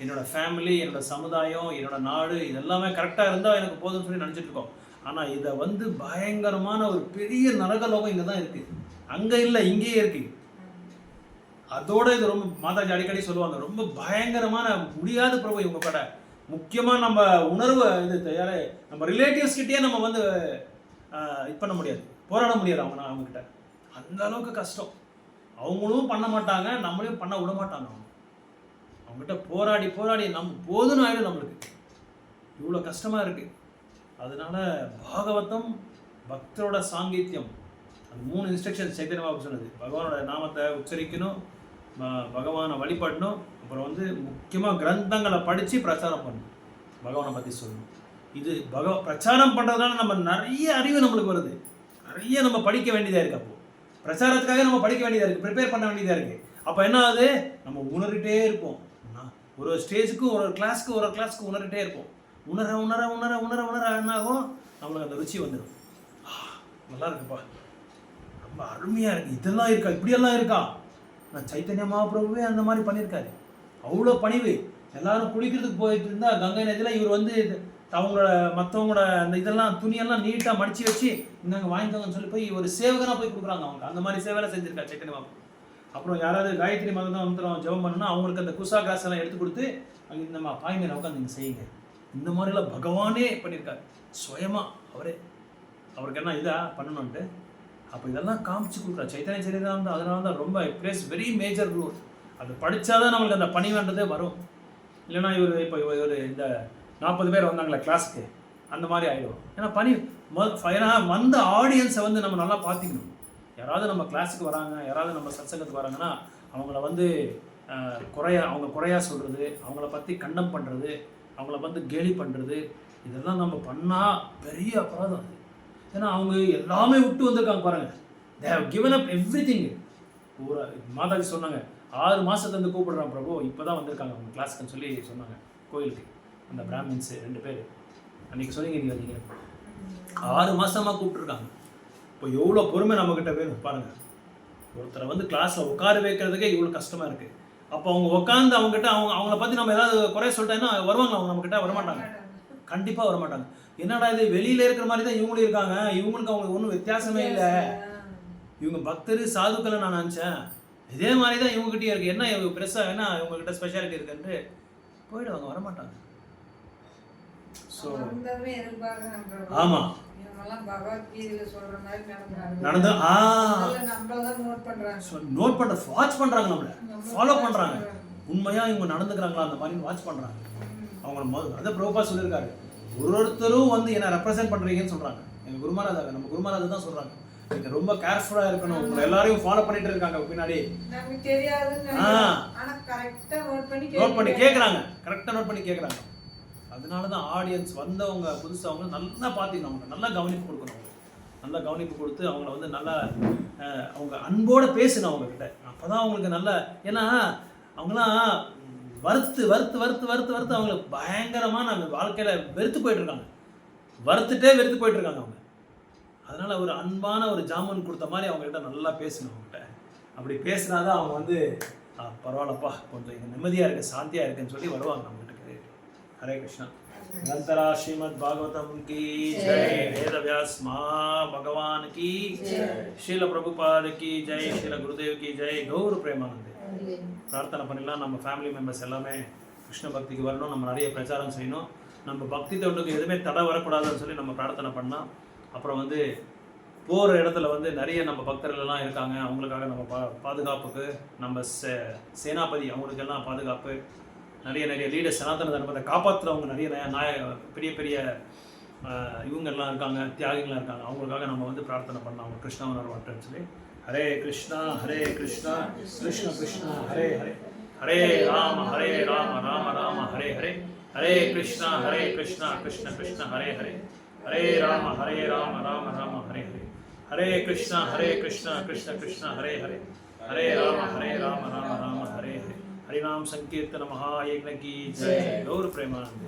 Speaker 1: என்னோட ஃபேமிலி, என்னோட சமுதாயம், என்னோட நாடு இதெல்லாமே கரெக்டாக இருந்தால் எனக்கு போதும்னு சொல்லி நினச்சிட்டு இருக்கோம். ஆனால் இதை பயங்கரமான ஒரு பெரிய நரகலோகம் இங்கே தான் இருக்குது. அங்கே இல்லை, இங்கேயே இருக்குது. அதோட இது ரொம்ப மாதாஜி அடிக்கடி சொல்லுவாங்க, ரொம்ப பயங்கரமான முடியாத பிரபு இவங்க கூட. முக்கியமாக நம்ம உணர்வு நம்ம ரிலேட்டிவ்ஸ் கிட்டேயே நம்ம இது பண்ண முடியாது, போராட முடியாது அவங்ககிட்ட. அந்த அளவுக்கு கஷ்டம். அவங்களும் பண்ண மாட்டாங்க, நம்மளையும் பண்ண விட மாட்டாங்க. அவங்ககிட்ட போராடி நம்ம போதுன்னு ஆகிடும். நம்மளுக்கு இவ்வளோ கஷ்டமாக இருக்குது. அதனால பாகவதம் பக்தரோட சாங்கித்யம், அந்த 3 இன்ஸ்ட்ரக்ஷன் சைத்தன்ய மகாபிரபு சொன்னது. பகவானோட நாமத்தை உச்சரிக்கணும், பகவானை வழிபடணும், அப்புறம் முக்கியமாக கிரந்தங்களை படித்து பிரச்சாரம் பண்ணணும், பகவானை பற்றி சொல்லணும். இது பிரச்சாரம் பண்ணுறதுனால நம்ம நிறைய அறிவு நம்மளுக்கு வருது, நிறைய நம்ம படிக்க வேண்டியதாக இருக்குது. அப்போது பிரச்சாரத்துக்காக நம்ம படிக்க வேண்டியதாக இருக்குது, ப்ரிப்பேர் பண்ண வேண்டியதாக இருக்குது. அப்போ என்ன ஆகுது, நம்ம உணர்கிட்டே இருப்போம். ஒரு ஸ்டேஜுக்கு ஒரு கிளாஸ்க்கு உணர்கிட்டே இருப்போம். உணர உணர உணர உணர உணர என்ன ஆகும், நம்மளுக்கு அந்த ருச்சி வந்துடும். நல்லா இருக்குப்பா, ரொம்ப அருமையாக இருக்குது, இதெல்லாம் இருக்கா, இப்படியெல்லாம் இருக்கா. நான் சைத்தன்ய மகாபிரபுவே அந்த மாதிரி பண்ணியிருக்காரு. அவ்வளோ பணிவு. எல்லாரும் குளிக்கிறதுக்கு போயிட்டு இருந்தால் கங்கை நதியில் இவர் வந்து அவங்களோட மற்றவங்களோட அந்த இதெல்லாம் துணியெல்லாம் நீட்டாக மடித்து வச்சு இந்தாங்க வாங்கிக்கோங்கன்னு சொல்லி போய் ஒரு சேவகனாக போய் கொடுக்குறாங்க. அவங்க அந்த மாதிரி சேவையெல்லாம் செஞ்சுருக்காரு சைத்தன்ய மகாபிரபு. அப்புறம் யாராவது காயத்ரி மதம் தான் வந்துடும் ஜெபம் பண்ணணும்னா அவங்களுக்கு அந்த குசா காசு எல்லாம் எடுத்து கொடுத்து அங்கே இந்த பாய் மேலே உட்காந்து நீங்கள் செய்யுங்க. இந்த மாதிரிலாம் பகவானே பண்ணியிருக்காரு சுயமாக. அவருக்கு என்ன இதாக பண்ணணுன்ட்டு அப்போ இதெல்லாம் காமிச்சு கொடுக்குறாரு சைத்தன்ய சரிதானந்தா. அதனால தான் ரொம்ப பிளேஸ் வெரி மேஜர் ரோல். அது படித்தாதான் நம்மளுக்கு அந்த பணிவேண்டதே வரும். இல்லைன்னா இப்போ ஒரு இந்த 40 பேர் வந்தாங்களே கிளாஸுக்கு அந்த மாதிரி ஆகிடும். ஏன்னா வந்த ஆடியன்ஸை வந்து நம்ம நல்லா பார்த்துக்கணும். யாராவது நம்ம கிளாஸுக்கு வராங்க, யாராவது நம்ம சத்சங்கத்துக்கு வராங்கன்னா அவங்கள வந்து அவங்க குறையா சொல்கிறது, அவங்கள பற்றி கண்டம் பண்ணுறது, அவங்கள வந்து கேலி பண்ணுறது, இதெல்லாம் நம்ம பண்ணால் பெரிய அபராதம் அது. ஏன்னா அவங்க எல்லாமே விட்டு வந்திருக்காங்க பாருங்கள். They have given up everything. ஒரு மாதாஜி சொன்னாங்க 6 மாதத்துலேருந்து கூப்பிடுறான் பிரபு, இப்போ தான் வந்திருக்காங்க அவங்க கிளாஸுக்குன்னு சொல்லி சொன்னாங்க கோயிலுக்கு. அந்த பிராமின்ஸு 2 பேர் அன்றைக்கி சொன்னீங்க நீங்கள் 6 மாதமாக கூப்பிட்ருக்காங்க. இப்போ எவ்வளோ பொறுமை நம்மக்கிட்ட வேணும் பாருங்கள். ஒருத்தரை வந்து கிளாஸில் உட்கார வைக்கிறதுக்கே இவ்வளோ கஷ்டமாக இருக்குது. அப்போ அவங்க உட்காந்து அவங்ககிட்ட அவங்கள பற்றி நம்ம ஏதாவது குறைய சொல்லிட்டோன்னா வருவாங்க, அவங்க நம்மக்கிட்ட வரமாட்டாங்க, கண்டிப்பாக வரமாட்டாங்க. என்னடா இது வெளியில் இருக்கிற மாதிரி தான் இவங்களும் இருக்காங்க, இவங்களுக்கு அவங்களுக்கு ஒன்றும் வித்தியாசமே இல்லை, இவங்க பக்தர் சாதுக்களை நான் நினச்சேன், இதே மாதிரி தான் இவங்ககிட்டயும் இருக்குது, என்ன இவங்க பெருசாக என்ன இவங்ககிட்ட ஸ்பெஷாலிட்டி இருக்குன்ட்டு போயிடுவாங்க, வரமாட்டாங்க. ஸோ ஆமாம் நடந்து நோட் பண்ணுற வாட்ச் பண்ணுறாங்க, நம்மளை ஃபாலோ பண்ணுறாங்க, உண்மையாக இவங்க நடந்துக்கிறாங்களா அந்த மாதிரி வாட்ச் பண்ணுறாங்க. அவங்க அதை பிரபுபா சொல்லியிருக்காரு, ஒருத்தரும் வந்து என்ன ரெப்ரசென்ட் பண்ணுறீங்கன்னு சொல்கிறாங்க. எங்கள் குருமராஜாங்க நம்ம குருமராஜா தான் சொல்கிறாங்க, நீங்கள் ரொம்ப கேர்ஃபுல்லாக இருக்கணும், உங்களை எல்லாரையும் ஃபாலோ பண்ணிட்டு இருக்காங்க பின்னாடி. நோட் பண்ணி கேட்குறாங்க, கரெக்டாக நோட் பண்ணி கேட்குறாங்க. அதனால தான் ஆடியன்ஸ் வந்தவங்க புதுசாக நல்லா பார்த்துக்கணும், அவங்க நல்லா கவனிப்பு கொடுக்கணும், நல்லா கவனிப்பு கொடுத்து அவங்கள வந்து நல்லா அவங்க அன்போடு பேசணும் அவங்கக்கிட்ட. அப்போ தான் அவங்களுக்கு நல்ல, ஏன்னா அவங்களாம் வறுத்து வறுத்து வறுத்து வறுத்து வறுத்து அவங்களுக்கு பயங்கரமாக நம்ம வாழ்க்கையில் வெறுத்து போயிட்டுருக்காங்க, வெறுத்து போயிட்டுருக்காங்க அவங்க. அதனால் ஒரு அன்பான ஒரு ஜாமன் கொடுத்த மாதிரி அவங்ககிட்ட நல்லா பேசணும். அவங்ககிட்ட அப்படி பேசினா தான் அவங்க வந்து பரவாயில்லப்பா கொஞ்சம் இங்கே நிம்மதியாக இருக்குது, சாந்தியாக இருக்குன்னு சொல்லி வருவாங்க நம்ம வீட்டுக்கு. हरे कृष्णा। निरंतरा श्रीमद् भागवतम की जय, वेद व्यास भगवान की शील प्रभुपाद की जय, शील गुरुदेव की जय, गौर प्रेमानंद. प्रार्थना பண்ணலாம் நம்ம ஃபேமிலி மெம்பர்ஸ் எல்லாமே கிருஷ்ண பக்திக்கு வரணும், நம்ம நிறைய பிரச்சாரம் செய்யணும், நம்ம பக்தி தொண்டுக்கு எதுவுமே தடை வரக்கூடாதுன்னு சொல்லி நம்ம பிரார்த்தனை பண்ணலாம். அப்புறம் வந்து போகிற இடத்துல வந்து நிறைய நம்ம பக்தர்கள்லாம் இருக்காங்க, அவங்களுக்காக நம்ம பாதுகாப்புக்கு நம்ம சேனாபதி அவங்களுக்கெல்லாம் பாதுகாப்பு, நிறைய லீடர்ஸ் சனாதன தர்மத்தை காப்பாற்றுறவங்க நிறைய பெரிய பெரிய இவங்கெல்லாம் இருக்காங்க, தியாகிகள்லாம் இருக்காங்க, அவங்களுக்காக நம்ம வந்து பிரார்த்தனை பண்ணலாம், அவங்க கிருஷ்ணவனர் வாட்டன்னு சொல்லி. ஹரே கிருஷ்ணா கிருஷ்ண கிருஷ்ணா ஹரே ஹரே, ஹரே ராம ராம ராம ஹரே ஹரே, ஹரே கிருஷ்ணா கிருஷ்ண கிருஷ்ண ஹரே ஹரே, ஹரே ராம ராம ராம ஹரே ஹரே, ஹரே கிருஷ்ணா கிருஷ்ண கிருஷ்ண ஹரே ஹரே, ஹரே ராம ராம ராம ஹரே ஹரே. हरिनाम संकीर्तन महायज्ञ की जय, गौर प्रेमानंद।